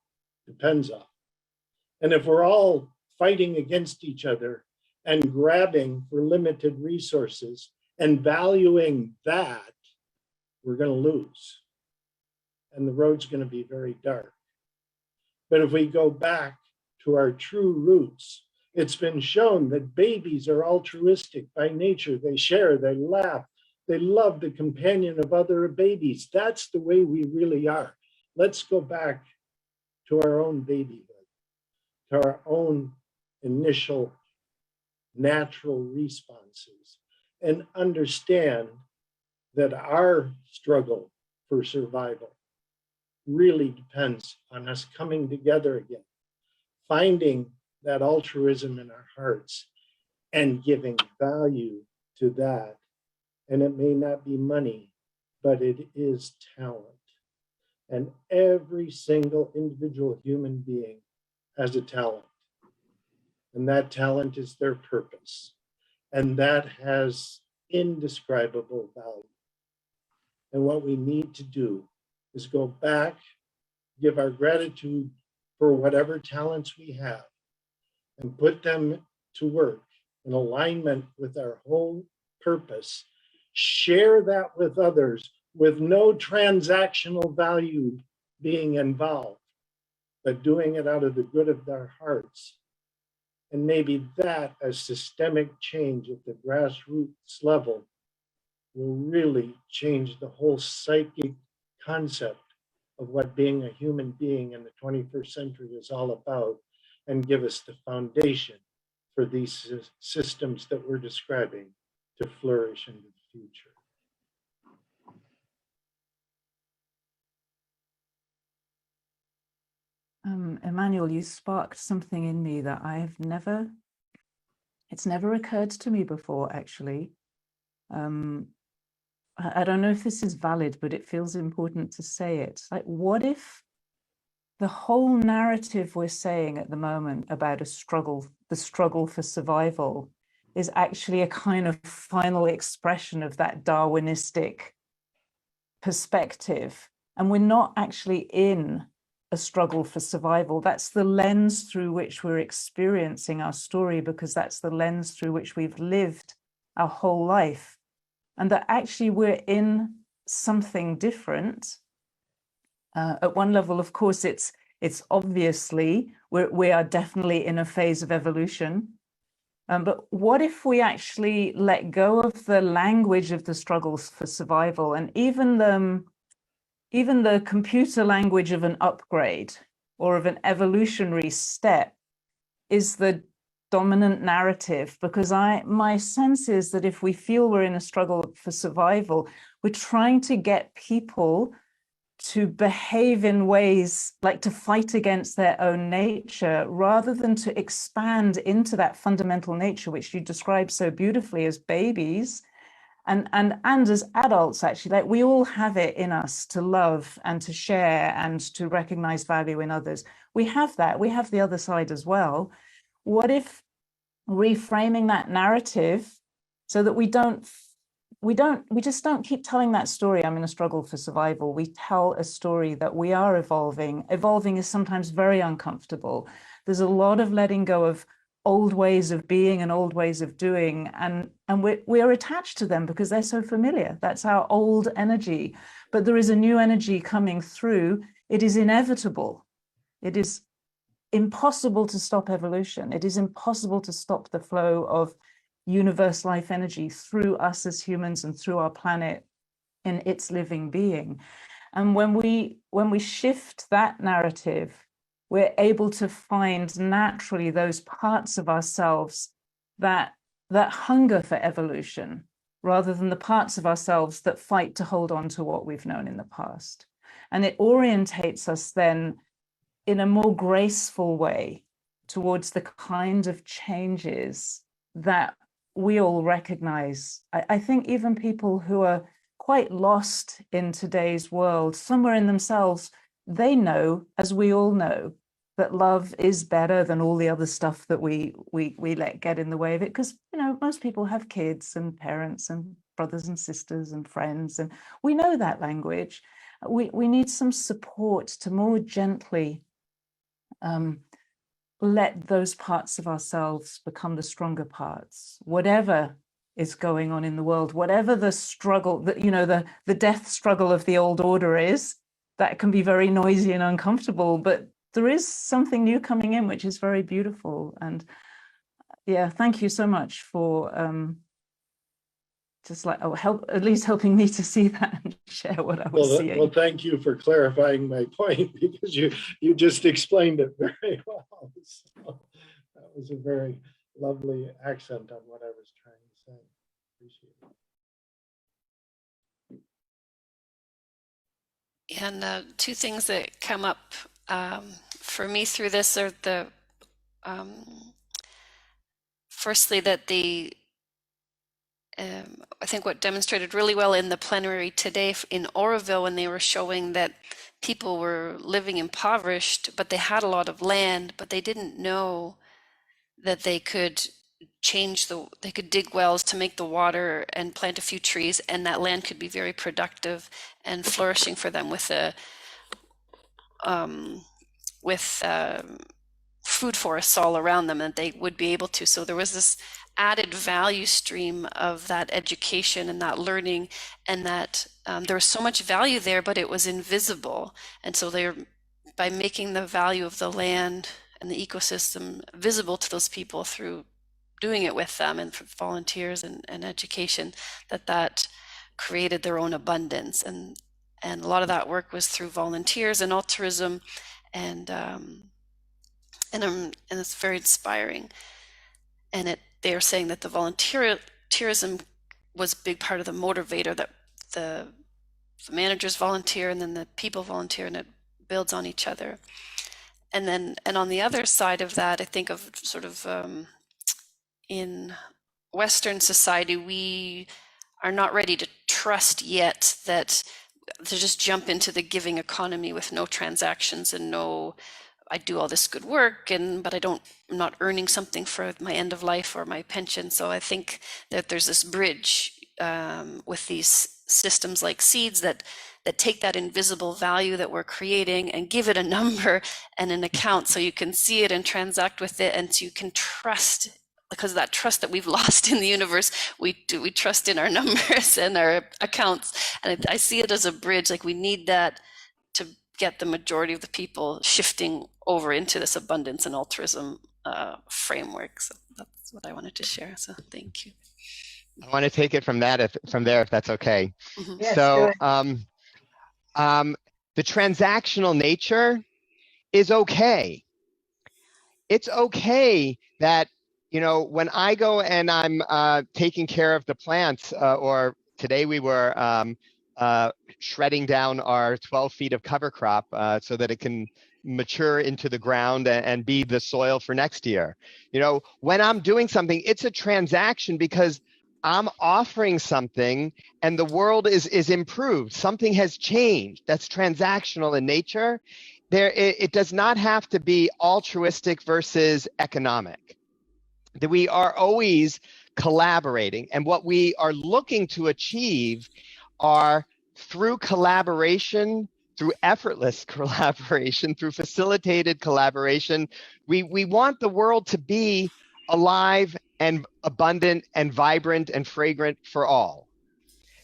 depends on. And if we're all fighting against each other and grabbing for limited resources and valuing that, we're going to lose. And the road's going to be very dark. But if we go back to our true roots, it's been shown that babies are altruistic by nature. They share, they laugh, they love the companion of other babies. That's the way we really are. Let's go back to our own babyhood, to our own initial natural responses, and understand that our struggle for survival really depends on us coming together again, finding that altruism in our hearts and giving value to that. And it may not be money, but it is talent. And every single individual human being has a talent. And that talent is their purpose. And that has indescribable value. And what we need to do is go back, give our gratitude for whatever talents we have, and put them to work in alignment with our whole purpose. Share that with others with no transactional value being involved, but doing it out of the good of their hearts. And maybe that, as systemic change at the grassroots level, will really change the whole psychic concept of what being a human being in the 21st century is all about, and give us the foundation for these systems that we're describing to flourish into the future. Emmanuel, you sparked something in me that it's never occurred to me before, actually. I don't know if this is valid, but it feels important to say it. Like, what if the whole narrative we're saying at the moment about the struggle for survival is actually a kind of final expression of that Darwinistic perspective, and we're not actually in a struggle for survival? That's the lens through which we're experiencing our story, because that's the lens through which we've lived our whole life, and that actually we're in something different, At one level, of course, it's obviously we are definitely in a phase of evolution. But what if we actually let go of the language of the struggles for survival, and even the computer language of an upgrade or of an evolutionary step is the dominant narrative? Because my sense is that if we feel we're in a struggle for survival, we're trying to get people to behave in ways like to fight against their own nature, rather than to expand into that fundamental nature, which you describe so beautifully as babies and as adults. Actually, like, we all have it in us to love and to share and to recognize value in others. We have that. We have the other side as well. What if reframing that narrative so that we just don't keep telling that story, I'm in a struggle for survival. We tell a story that we are evolving. Evolving is sometimes very uncomfortable. There's a lot of letting go of old ways of being and old ways of doing, and we are attached to them because they're so familiar. That's our old energy. But there is a new energy coming through. It is inevitable. It is impossible to stop evolution. It is impossible to stop the flow of universe life energy through us as humans and through our planet in its living being. And when we shift that narrative, we're able to find naturally those parts of ourselves that hunger for evolution, rather than the parts of ourselves that fight to hold on to what we've known in the past. And it orientates us then in a more graceful way towards the kind of changes that we all recognize. I think even people who are quite lost in today's world, somewhere in themselves, they know, as we all know, that love is better than all the other stuff that we let get in the way of it. Because, you know, most people have kids and parents and brothers and sisters and friends, and we know that language. We need some support to more gently let those parts of ourselves become the stronger parts, whatever is going on in the world, whatever the struggle, that, you know, the death struggle of the old order is. That can be very noisy and uncomfortable, but there is something new coming in, which is very beautiful. And yeah, thank you so much for just like, at least helping me to see that and share what I was seeing. Well, thank you for clarifying my point, because you just explained it very well. So that was a very lovely accent on what I was trying to say. Appreciate it. And two things that come up for me through this are the firstly, that I think what demonstrated really well in the plenary today in Oroville, when they were showing that people were living impoverished, but they had a lot of land, but they didn't know that they could they could dig wells to make the water and plant a few trees, and that land could be very productive and flourishing for them with food forests all around them, and they would be able to. So there was this added value stream of that education and that learning, and that there was so much value there, but it was invisible. And so by making the value of the land and the ecosystem visible to those people through doing it with them and for volunteers and education, that created their own abundance. And a lot of that work was through volunteers and altruism, and it's very inspiring. And they are saying that the volunteerism was a big part of the motivator, that the managers volunteer and then the people volunteer, and it builds on each other. And on the other side of that, I think of sort of in Western society, we are not ready to trust yet to just jump into the giving economy with no transactions and no, I do all this good work, but I'm not earning something for my end of life or my pension. So I think that there's this bridge with these systems like seeds that take that invisible value that we're creating and give it a number and an account, so you can see it and transact with it, and so you can trust. Because of that trust that we've lost in the universe, we trust in our numbers and our accounts. And I see it as a bridge. Like, we need that get the majority of the people shifting over into this abundance and altruism framework. So that's what I wanted to share. So thank you. I want to take it from there, if that's okay. Yes, So good. the transactional nature is okay. It's okay that, when I go and I'm taking care of the plants, or today we were shredding down our 12 feet of cover crop so that it can mature into the ground and be the soil for next year. When I'm doing something, it's a transaction because I'm offering something and the world is improved. Something has changed. That's transactional in nature. It does not have to be altruistic versus economic. That we are always collaborating, and what we are looking to achieve are through collaboration, through effortless collaboration, through facilitated collaboration. We want the world to be alive and abundant and vibrant and fragrant for all.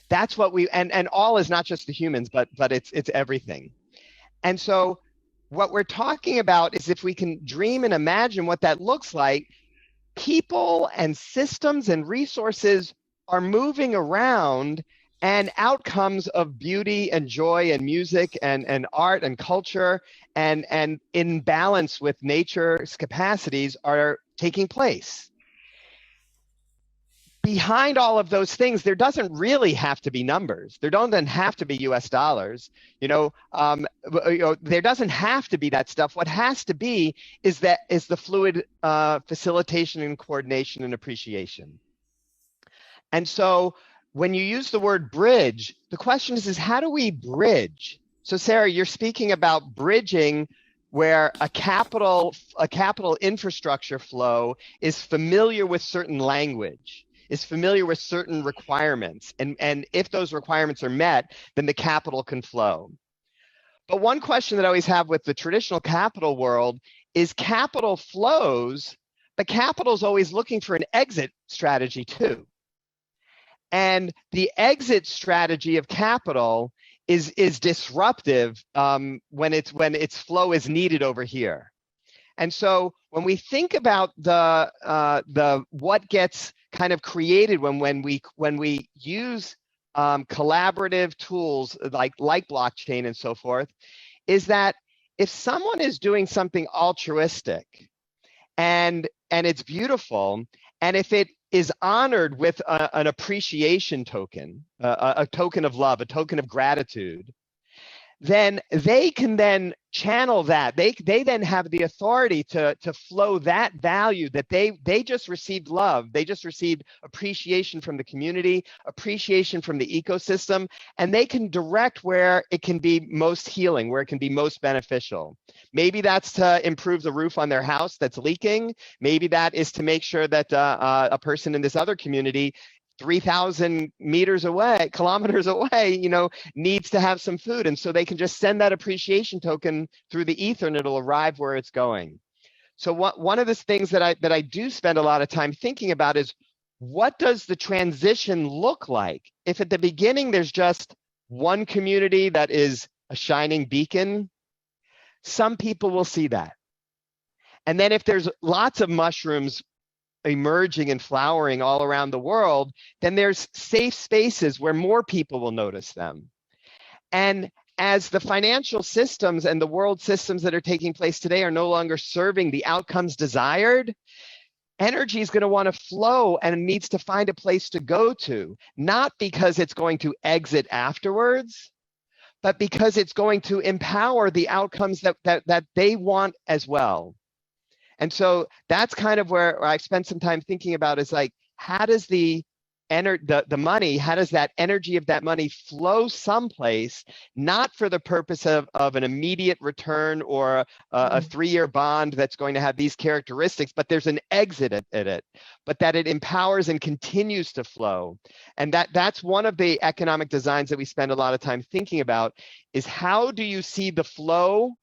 That's what and all is not just the humans, but it's everything. And so what we're talking about is if we can dream and imagine what that looks like, people and systems and resources are moving around, and outcomes of beauty and joy and music and art and culture and in balance with nature's capacities are taking place. Behind all of those things, there doesn't really have to be numbers. There don't then have to be US dollars. There doesn't have to be that stuff. What has to be is the fluid facilitation and coordination and appreciation. And so when you use the word bridge, the question is how do we bridge? So Sarah, you're speaking about bridging where a capital infrastructure flow is familiar with certain language, is familiar with certain requirements. And if those requirements are met, then the capital can flow. But one question that I always have with the traditional capital world is capital flows, but capital is always looking for an exit strategy too. And the exit strategy of capital is disruptive when its flow is needed over here. And so when we think about the what gets kind of created when we use collaborative tools like blockchain and so forth, is that if someone is doing something altruistic and it's beautiful, and if it is honored with an appreciation token, a token of love, a token of gratitude, then they can then channel that. They then have the authority to flow that value that they just received love. They just received appreciation from the community, appreciation from the ecosystem, and they can direct where it can be most healing, where it can be most beneficial. Maybe that's to improve the roof on their house that's leaking. Maybe that is to make sure that a person in this other community 3,000 kilometers away, needs to have some food. And so they can just send that appreciation token through the ether and it'll arrive where it's going. So one of the things that I do spend a lot of time thinking about is, what does the transition look like? If at the beginning there's just one community that is a shining beacon, some people will see that. And then if there's lots of mushrooms emerging and flowering all around the world, then there's safe spaces where more people will notice them. And as the financial systems and the world systems that are taking place today are no longer serving the outcomes desired, energy is going to want to flow and it needs to find a place to go to, not because it's going to exit afterwards, but because it's going to empower the outcomes that they want as well. And so that's kind of where I spent some time thinking about, is like, how does the money, how does that energy of that money flow someplace, not for the purpose of an immediate return or a 3-year bond that's going to have these characteristics, but there's an exit at it, but that it empowers and continues to flow. And that's one of the economic designs that we spend a lot of time thinking about, is how do you see the flow?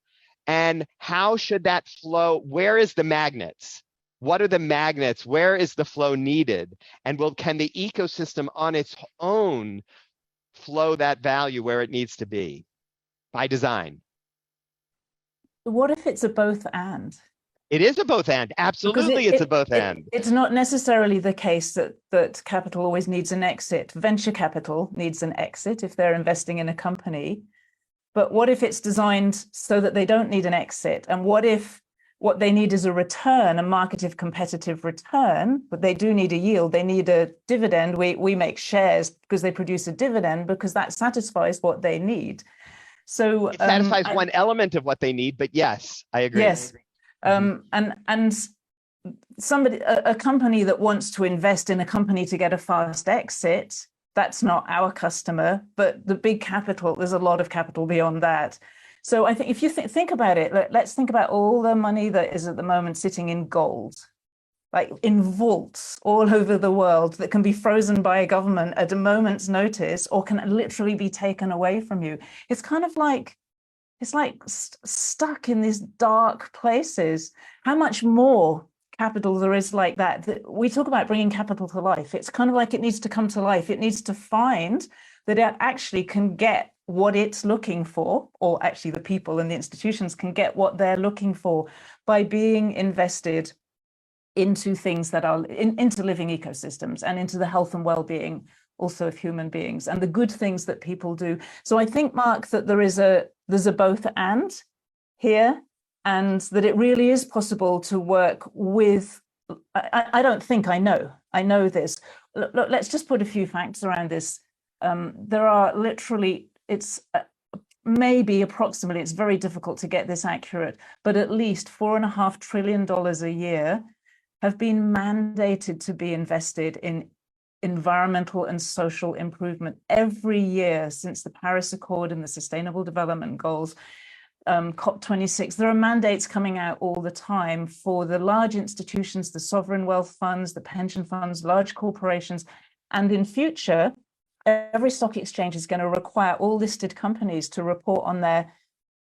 And how should that flow? Where is the magnets? What are the magnets? Where is the flow needed? And can the ecosystem on its own flow that value where it needs to be by design? What if it's a both and? It is a both and. Because Absolutely, it's a both and. it's not necessarily the case that capital always needs an exit. Venture capital needs an exit if they're investing in a company. But what if it's designed so that they don't need an exit? And what if what they need is a return, a marketed competitive return, but they do need a yield, they need a dividend. We make shares because they produce a dividend because that satisfies what they need. So It satisfies one element of what they need, but yes, I agree. yes. And somebody, a company that wants to invest in a company to get a fast exit, that's not our customer, but the big capital, there's a lot of capital beyond that. So I think if you think about it, let's think about all the money that is at the moment sitting in gold, like in vaults all over the world that can be frozen by a government at a moment's notice or can literally be taken away from you. It's kind of like, it's like stuck in these dark places. How much more capital there is like that? We talk about bringing capital to life. It's kind of like it needs to come to life. It needs to find that it actually can get what it's looking for, or actually the people and the institutions can get what they're looking for by being invested into things that are into living ecosystems and into the health and well-being also of human beings and the good things that people do. So I think, Mark, that there's a both and here, and that it really is possible to work with, I don't think I know this. Look, let's just put a few facts around this. There are literally, it's maybe approximately, it's very difficult to get this accurate, but at least $4.5 trillion a year have been mandated to be invested in environmental and social improvement every year since the Paris Accord and the Sustainable Development Goals, COP26. There are mandates coming out all the time for the large institutions, the sovereign wealth funds, the pension funds, large corporations, and in future, every stock exchange is going to require all listed companies to report on their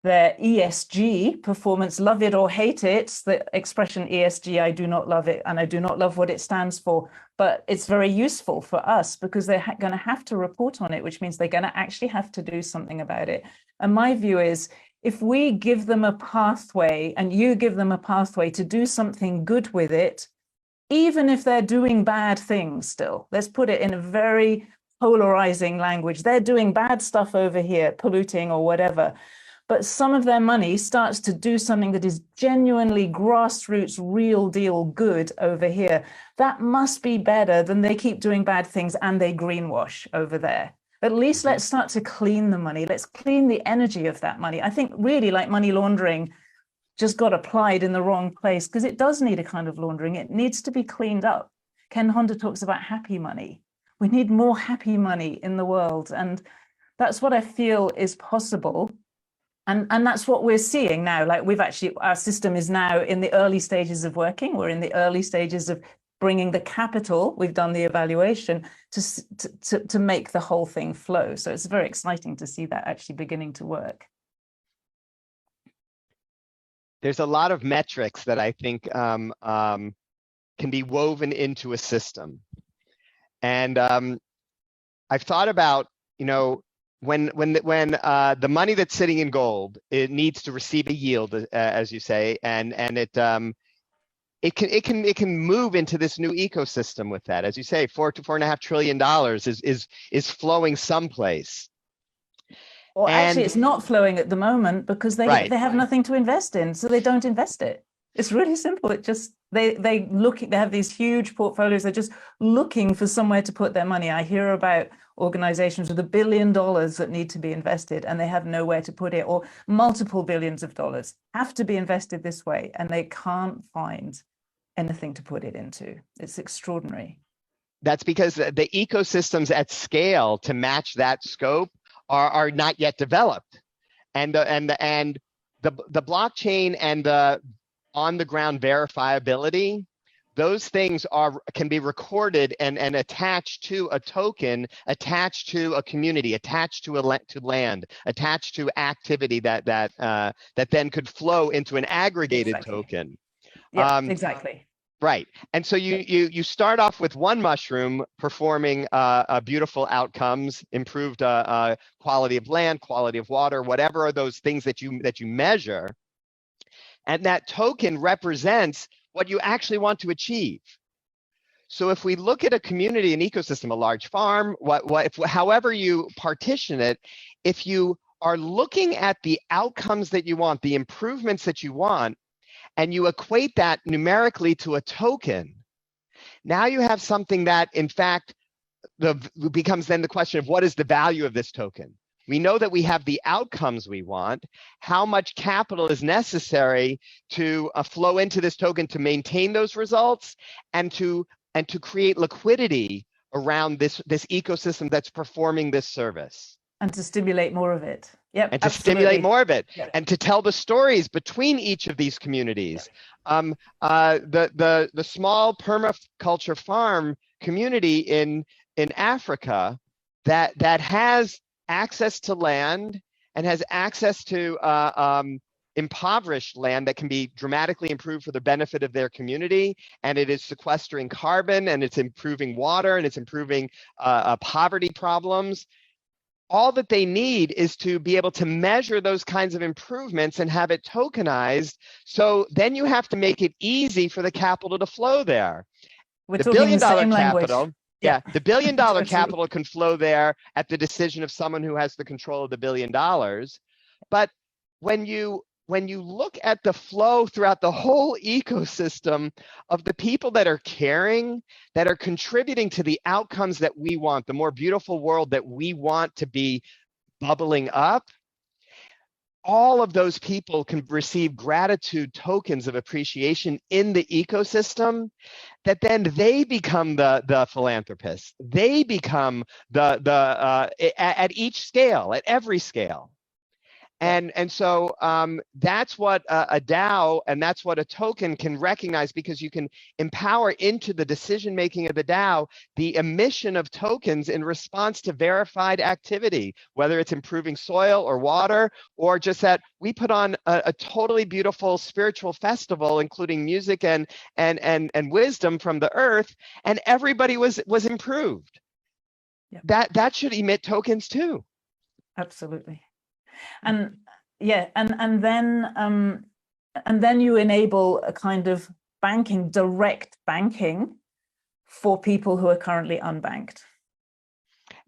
ESG performance, love it or hate it. The expression ESG, I do not love it, and I do not love what it stands for, but it's very useful for us because they're going to have to report on it, which means they're going to actually have to do something about it. And my view is, if we give them a pathway and you give them a pathway to do something good with it, even if they're doing bad things still, let's put it in a very polarizing language, they're doing bad stuff over here, polluting or whatever, but some of their money starts to do something that is genuinely grassroots, real deal good over here. That must be better than they keep doing bad things and they greenwash over there. At least let's start to clean the money. Let's clean the energy of that money. I think really, like money laundering just got applied in the wrong place because it does need a kind of laundering. It needs to be cleaned up. Ken Honda talks about happy money. We need more happy money in the world. And that's what I feel is possible. And that's what we're seeing now. Like our system is now in the early stages of working. We're in the early stages of bringing the capital. We've done the evaluation to make the whole thing flow. So it's very exciting to see that actually beginning to work. There's a lot of metrics that I think can be woven into a system. And I've thought about, when the money that's sitting in gold, it needs to receive a yield, as you say, and it can move into this new ecosystem with that. As you say, $4 to $4.5 trillion is flowing someplace. Well, actually, it's not flowing at the moment because they have nothing to invest in, so they don't invest it. It's really simple. It just they have these huge portfolios. They're just looking for somewhere to put their money. I hear about organizations with $1 billion that need to be invested and they have nowhere to put it, or multiple billions of dollars have to be invested this way and they can't find anything to put it into. It's extraordinary. That's because the ecosystems at scale to match that scope are not yet developed, and the blockchain and the on-the-ground verifiability, those things can be recorded and attached to a token, attached to a community, attached to land, attached to activity that then could flow into an aggregated token. Yeah, exactly. Right. And so you start off with one mushroom performing beautiful outcomes, improved quality of land, quality of water, whatever are those things that you measure. And that token represents what you actually want to achieve. So if we look at a community, an ecosystem, a large farm, however you partition it, if you are looking at the outcomes that you want, the improvements that you want, and you equate that numerically to a token, now you have something that, in fact, becomes then the question of what is the value of this token? We know that we have the outcomes we want. How much capital is necessary to flow into this token to maintain those results and to create liquidity around this ecosystem that's performing this service? And to stimulate more of it. Yep, and to absolutely. stimulate more of it, Yep. and to tell the stories between each of these communities. The small permaculture farm community in Africa that has access to land and has access to impoverished land that can be dramatically improved for the benefit of their community, and it is sequestering carbon, and it's improving water, and it's improving poverty problems. All that they need is to be able to measure those kinds of improvements and have it tokenized. So then you have to make it easy for the capital to flow there. We're The talking the billion-dollar same capital, language. yeah, the billion-dollar Totally. capital can flow there at the decision of someone who has the control of the $1 billion. But when you look at the flow throughout the whole ecosystem of the people that are caring, that are contributing to the outcomes that we want, the more beautiful world that we want to be bubbling up, all of those people can receive gratitude tokens of appreciation in the ecosystem, that then they become the philanthropists. They become at each scale, at every scale. And so that's what a DAO and that's what a token can recognize, because you can empower into the decision-making of the DAO the emission of tokens in response to verified activity, whether it's improving soil or water, or just that we put on a totally beautiful spiritual festival, including music and wisdom from the earth, and everybody was improved. Yep. That should emit tokens too. Absolutely. And yeah, and then you enable a kind of banking, direct banking for people who are currently unbanked.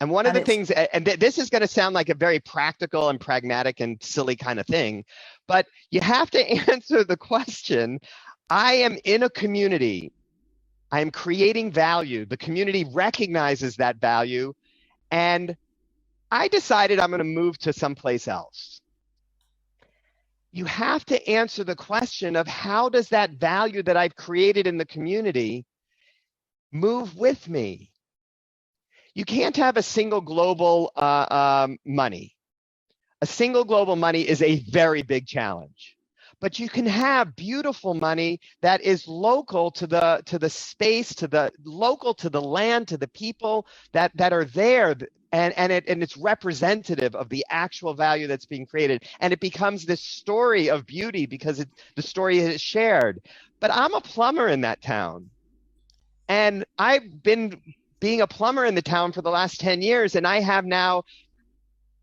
And one of the things, and this is going to sound like a very practical and pragmatic and silly kind of thing, but you have to answer the question, I am in a community, I am creating value, the community recognizes that value, and I decided I'm going to move to someplace else. You have to answer the question of how does that value that I've created in the community move with me? You can't have a single global money. A single global money is a very big challenge. But you can have beautiful money that is local to the space, local to the land, to the people that are there. And it's representative of the actual value that's being created. And it becomes this story of beauty because the story is shared. But I'm a plumber in that town. And I've been being a plumber in the town for the last 10 years, and I have now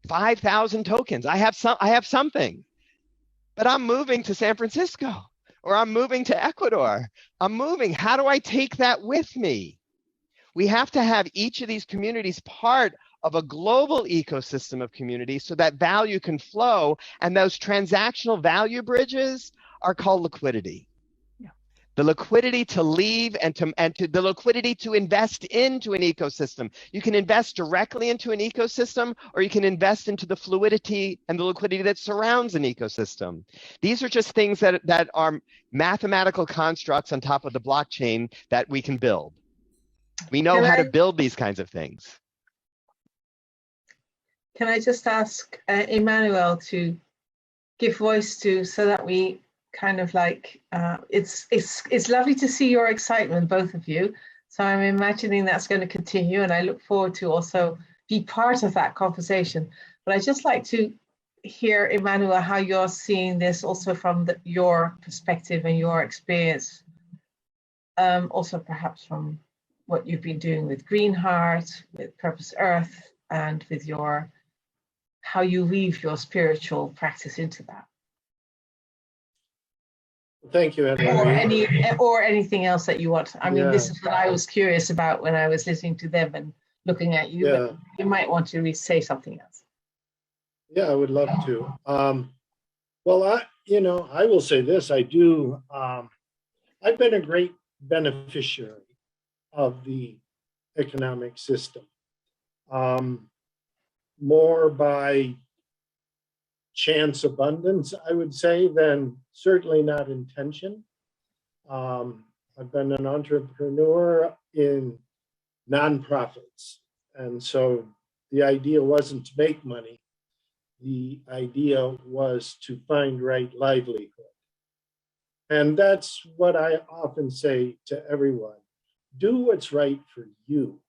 5,000 tokens. I have something. But I'm moving to San Francisco, or I'm moving to Ecuador. I'm moving. How do I take that with me? We have to have each of these communities part of a global ecosystem of communities so that value can flow, and those transactional value bridges are called liquidity. Yeah. The liquidity to leave and the liquidity to invest into an ecosystem. You can invest directly into an ecosystem, or you can invest into the fluidity and the liquidity that surrounds an ecosystem. These are just things that are mathematical constructs on top of the blockchain that we can build. We know how to build these kinds of things. Can I just ask Emmanuel to give voice to, so that we kind of like, it's lovely to see your excitement, both of you. So I'm imagining that's going to continue, and I look forward to also be part of that conversation. But I'd just like to hear, Emmanuel, how you're seeing this also from your perspective and your experience. Also perhaps from what you've been doing with Greenheart, with Purpose Earth, and with how you weave your spiritual practice into that. Thank you, or Henry. anything else that you want. I mean, this is what I was curious about when I was listening to them and looking at you, but you might want to say something else. Yeah, I would love to. Well, I will say this, I do, I've been a great beneficiary of the economic system, more by chance abundance, I would say, than certainly not intention. I've been an entrepreneur in nonprofits. And so the idea wasn't to make money. The idea was to find right livelihood. And that's what I often say to everyone. Do what's right for you.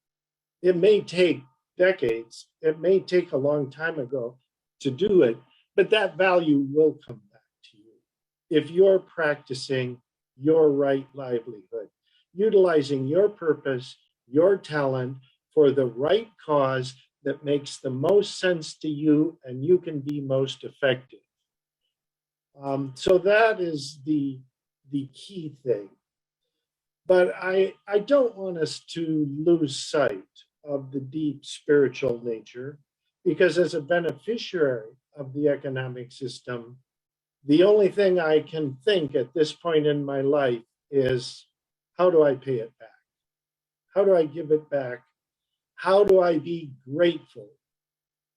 It may take decades, it may take a long time ago to do it, but that value will come back to you. If you're practicing your right livelihood, utilizing your purpose, your talent for the right cause that makes the most sense to you and you can be most effective. So that is the key thing. But I don't want us to lose sight of the deep spiritual nature, because as a beneficiary of the economic system, the only thing I can think at this point in my life is, how do I pay it back? How do I give it back? How do I be grateful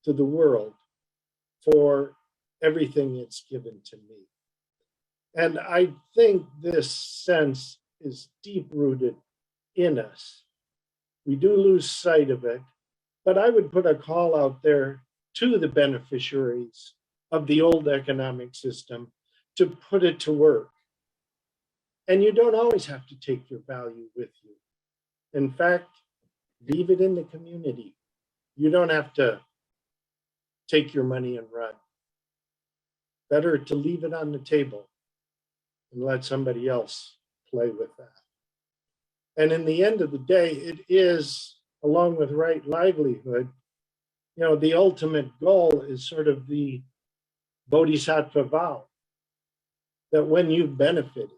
to the world for everything it's given to me? And I think this sense is deep-rooted in us. We do lose sight of it, but I would put a call out there to the beneficiaries of the old economic system to put it to work. And you don't always have to take your value with you. In fact, leave it in the community. You don't have to take your money and run. Better to leave it on the table and let somebody else play with that. And in the end of the day, it is, along with right livelihood, the ultimate goal is sort of the bodhisattva vow, that when you've benefited,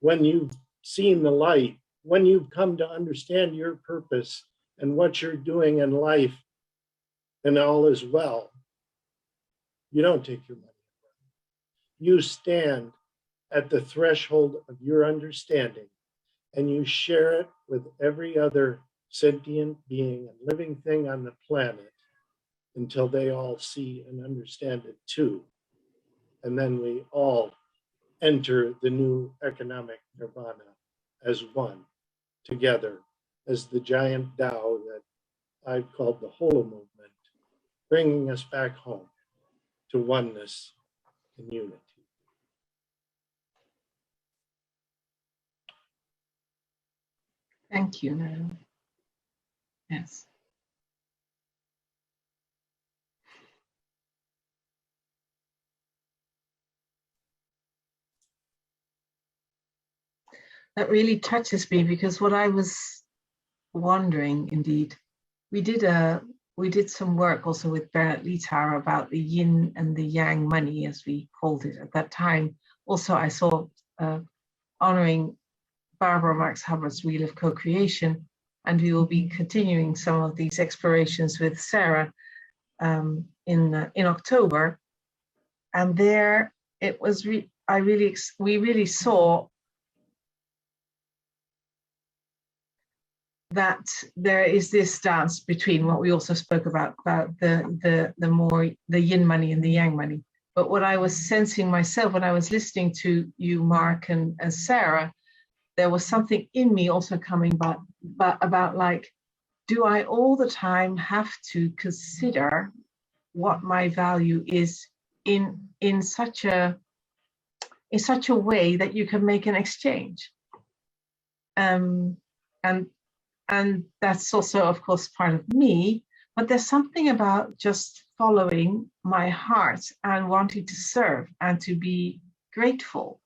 when you've seen the light, when you've come to understand your purpose and what you're doing in life, and all is well, you don't take your money. You stand at the threshold of your understanding and you share it with every other sentient being and living thing on the planet until they all see and understand it too. And then we all enter the new economic nirvana as one, together, as the giant Tao that I've called the Holo movement, bringing us back home to oneness and unity. Thank you, Nan. Yes. That really touches me, because what I was wondering, indeed, we did some work also with Bernard Lietaer about the yin and the yang money, as we called it at that time. Also, I saw honoring Barbara Marx Hubbard's Wheel of Co-Creation, and we will be continuing some of these explorations with Sarah in October. And there it was, we really saw that there is this dance between what we also spoke about the yin money and the yang money. But what I was sensing myself when I was listening to you, Mark and Sarah, there was something in me also coming about like, do I all the time have to consider what my value is in such a way that you can make an exchange? And that's also, of course, part of me, but there's something about just following my heart and wanting to serve and to be grateful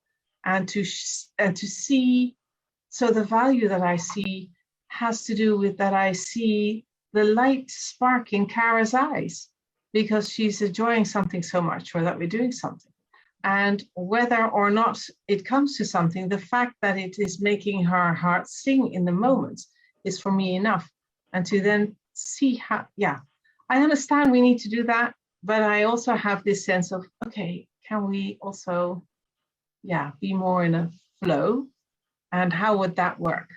and to see. So the value that I see has to do with that I see the light spark in Kara's eyes because she's enjoying something so much, or that we're doing something. And whether or not it comes to something, the fact that it is making her heart sing in the moment is for me enough. And to then see how, yeah, I understand we need to do that, but I also have this sense of, okay, can we also, yeah, be more in a flow? And how would that work?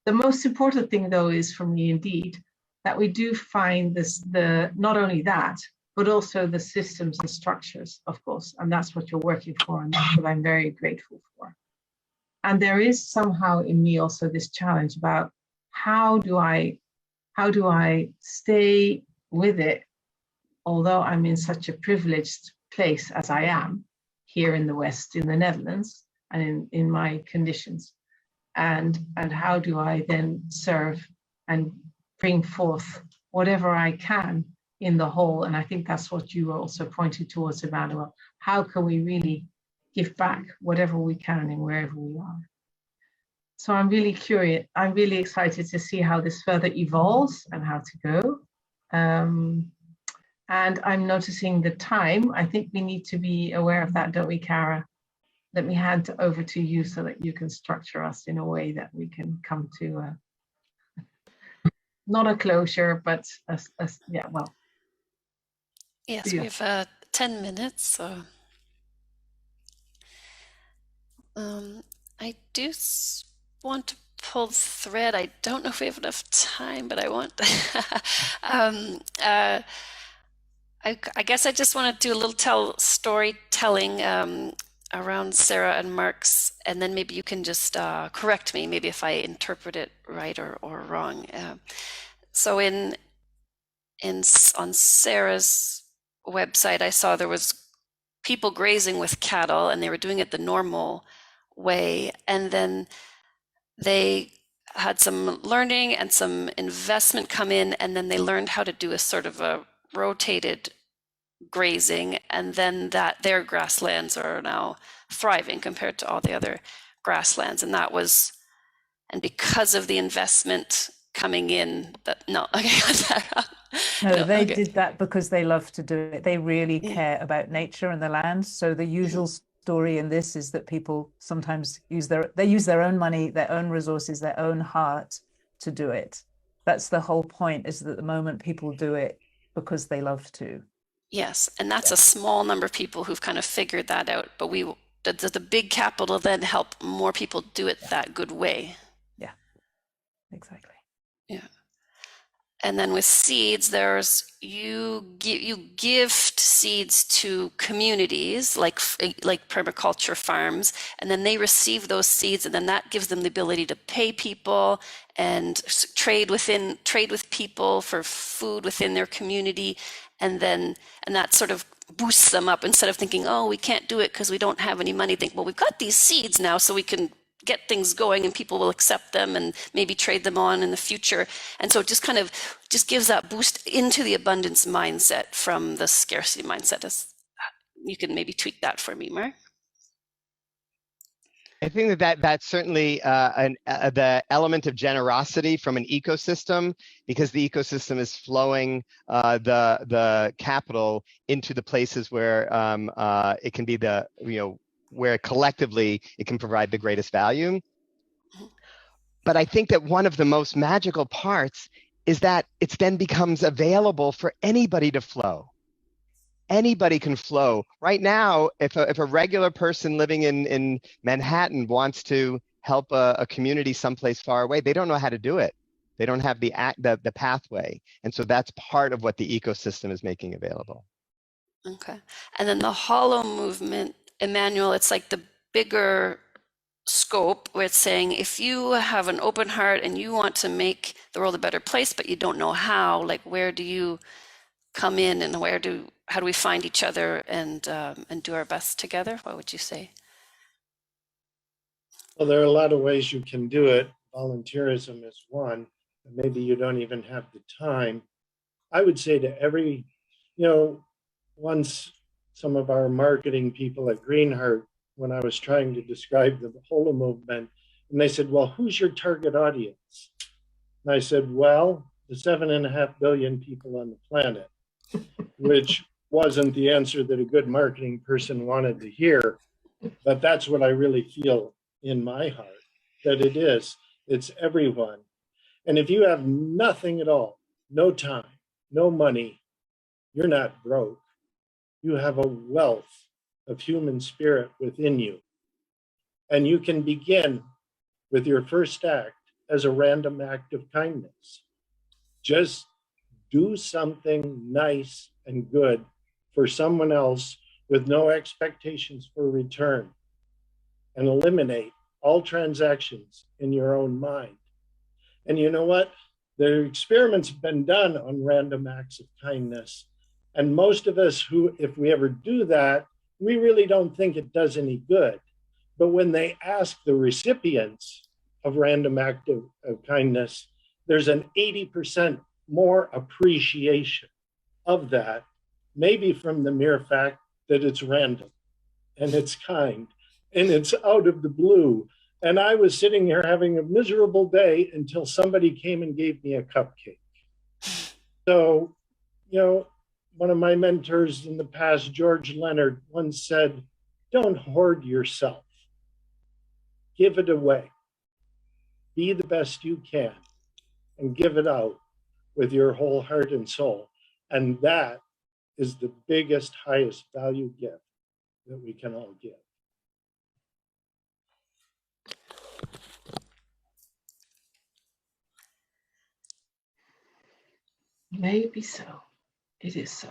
The most important thing, though, is for me indeed that we do find this, not only that, but also the systems and structures, of course, and that's what you're working for, and that's what I'm very grateful for. And there is somehow in me also this challenge about how do I stay with it, although I'm in such a privileged place as I am here in the West, in the Netherlands, and in my conditions. And how do I then serve and bring forth whatever I can in the whole? And I think that's what you also pointed towards, Emmanuel. How can we really give back whatever we can and wherever we are? So I'm really curious. I'm really excited to see how this further evolves and how to go. And I'm noticing the time. I think we need to be aware of that, don't we, Cara? Let me hand over to you so that you can structure us in a way that we can come to not a closure, but yeah, well. Yes, we have 10 minutes. So I do want to pull the thread. I don't know if we have enough time, but I want. I guess I just want to do a little storytelling around Sarah and Mark's, and then maybe you can just correct me, maybe if I interpret it right or wrong. So on Sarah's website, I saw there was people grazing with cattle, and they were doing it the normal way, and then they had some learning and some investment come in, and then they learned how to do a sort of a rotated grazing, and then that their grasslands are now thriving compared to all the other grasslands. And because of the investment coming in, they did that because they love to do it. They really care about nature and the land. So the usual story in this is that people sometimes use their own money, their own resources, their own heart to do it. That's the whole point, is that at the moment people do it because they love to. Yes, and that's a small number of people who've kind of figured that out, but the big capital then help more people do it that good way. Yeah, exactly. Yeah. And then with seeds, you gift seeds to communities like permaculture farms, and then they receive those seeds, and then that gives them the ability to pay people and trade with people for food within their community, and that sort of boosts them up. Instead of thinking, oh, we can't do it because we don't have any money, think, well, we've got these seeds now, so we can get things going and people will accept them and maybe trade them on in the future. And so it just gives that boost into the abundance mindset from the scarcity mindset. You can maybe tweak that for me, Mark. I think that's certainly the element of generosity from an ecosystem, because the ecosystem is flowing the capital into the places where it can be where collectively it can provide the greatest value. But I think that one of the most magical parts is that it then becomes available for anybody to flow. Anybody can flow. Right now, if a regular person living in Manhattan wants to help a community someplace far away, they don't know how to do it. They don't have the pathway. And so that's part of what the ecosystem is making available. Okay. And then the hollow movement, Emmanuel, it's like the bigger scope where it's saying, if you have an open heart and you want to make the world a better place, but you don't know how, like, where do you come in, and how do we find each other and do our best together? What would you say? Well, there are a lot of ways you can do it. Volunteerism is one. Maybe you don't even have the time. I would say to once some of our marketing people at Greenheart, when I was trying to describe the Holo movement, and they said, well, who's your target audience? And I said, well, the 7.5 billion people on the planet, which wasn't the answer that a good marketing person wanted to hear, but that's what I really feel in my heart, that it is. It's everyone. And if you have nothing at all, no time, no money, you're not broke. You have a wealth of human spirit within you. And you can begin with your first act as a random act of kindness. Just do something nice and good for someone else with no expectations for return, and eliminate all transactions in your own mind. And you know what? The experiments have been done on random acts of kindness. And most of us who, if we ever do that, we really don't think it does any good. But when they ask the recipients of random act of kindness, there's an 80% more appreciation of that, maybe from the mere fact that it's random and it's kind and it's out of the blue. And I was sitting here having a miserable day until somebody came and gave me a cupcake. So, one of my mentors in the past, George Leonard, once said, don't hoard yourself. Give it away. Be the best you can and give it out with your whole heart and soul. And that is the biggest, highest value gift that we can all give. Maybe so. It is so.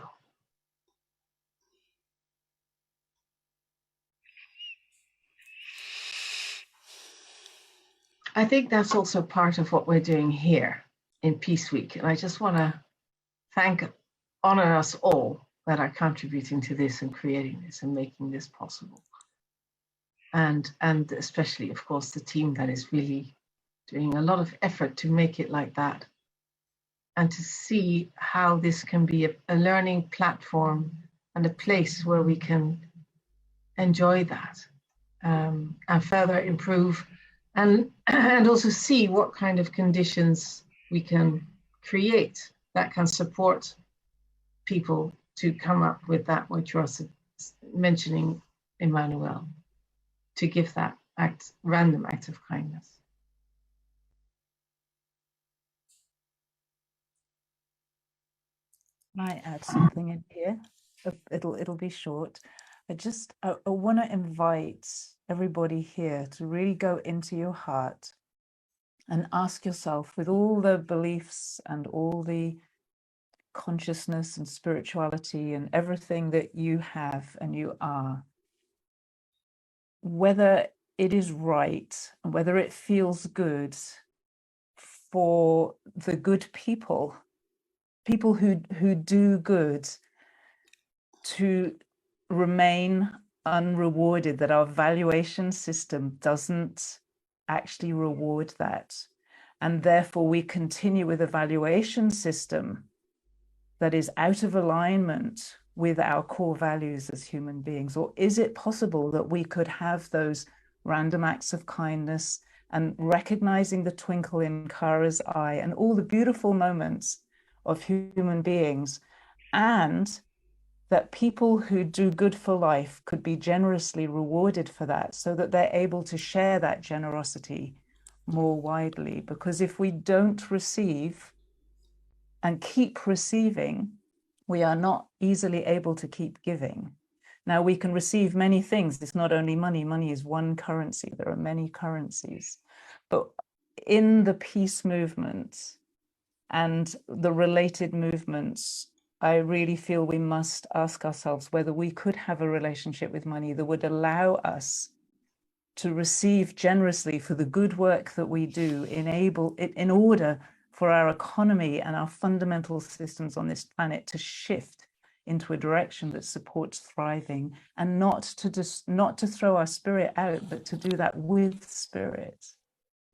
I think that's also part of what we're doing here in Peace Week. And I just want to honor us all that are contributing to this and creating this and making this possible. And especially, of course, the team that is really doing a lot of effort to make it like that. And to see how this can be a learning platform and a place where we can enjoy that and further improve and also see what kind of conditions we can create that can support people to come up with that, which you're mentioning, Emmanuel, to give that random act of kindness. Can I add something in here? It'll be short. I want to invite everybody here to really go into your heart and ask yourself, with all the beliefs and all the consciousness and spirituality and everything that you have and you are, whether it is right and whether it feels good for the good people who do good, to remain unrewarded, that our valuation system doesn't actually reward that. And therefore we continue with a valuation system that is out of alignment with our core values as human beings? Or is it possible that we could have those random acts of kindness and recognizing the twinkle in Kara's eye and all the beautiful moments of human beings, and that people who do good for life could be generously rewarded for that, so that they're able to share that generosity more widely? Because if we don't receive and keep receiving, we are not easily able to keep giving. Now, we can receive many things. It's not only money. Money is one currency. There are many currencies. But in the peace movement and the related movements, I really feel we must ask ourselves whether we could have a relationship with money that would allow us to receive generously for the good work that we do, in order for our economy and our fundamental systems on this planet to shift into a direction that supports thriving, and not to throw our spirit out, but to do that with spirit.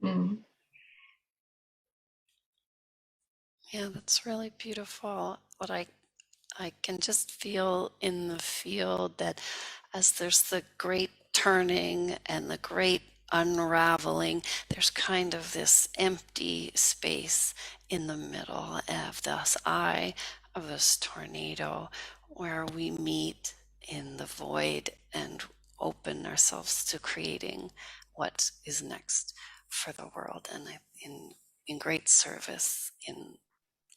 Mm. Yeah, that's really beautiful. What I can just feel in the field, that as there's the great turning and the great unraveling, there's kind of this empty space in the middle of this eye of this tornado, where we meet in the void and open ourselves to creating what is next for the world, and in great service, in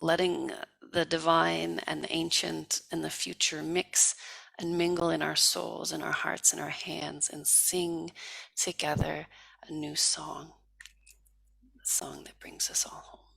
letting the divine and the ancient and the future mix and mingle in our souls and our hearts and our hands, and sing together a new song, a song that brings us all home.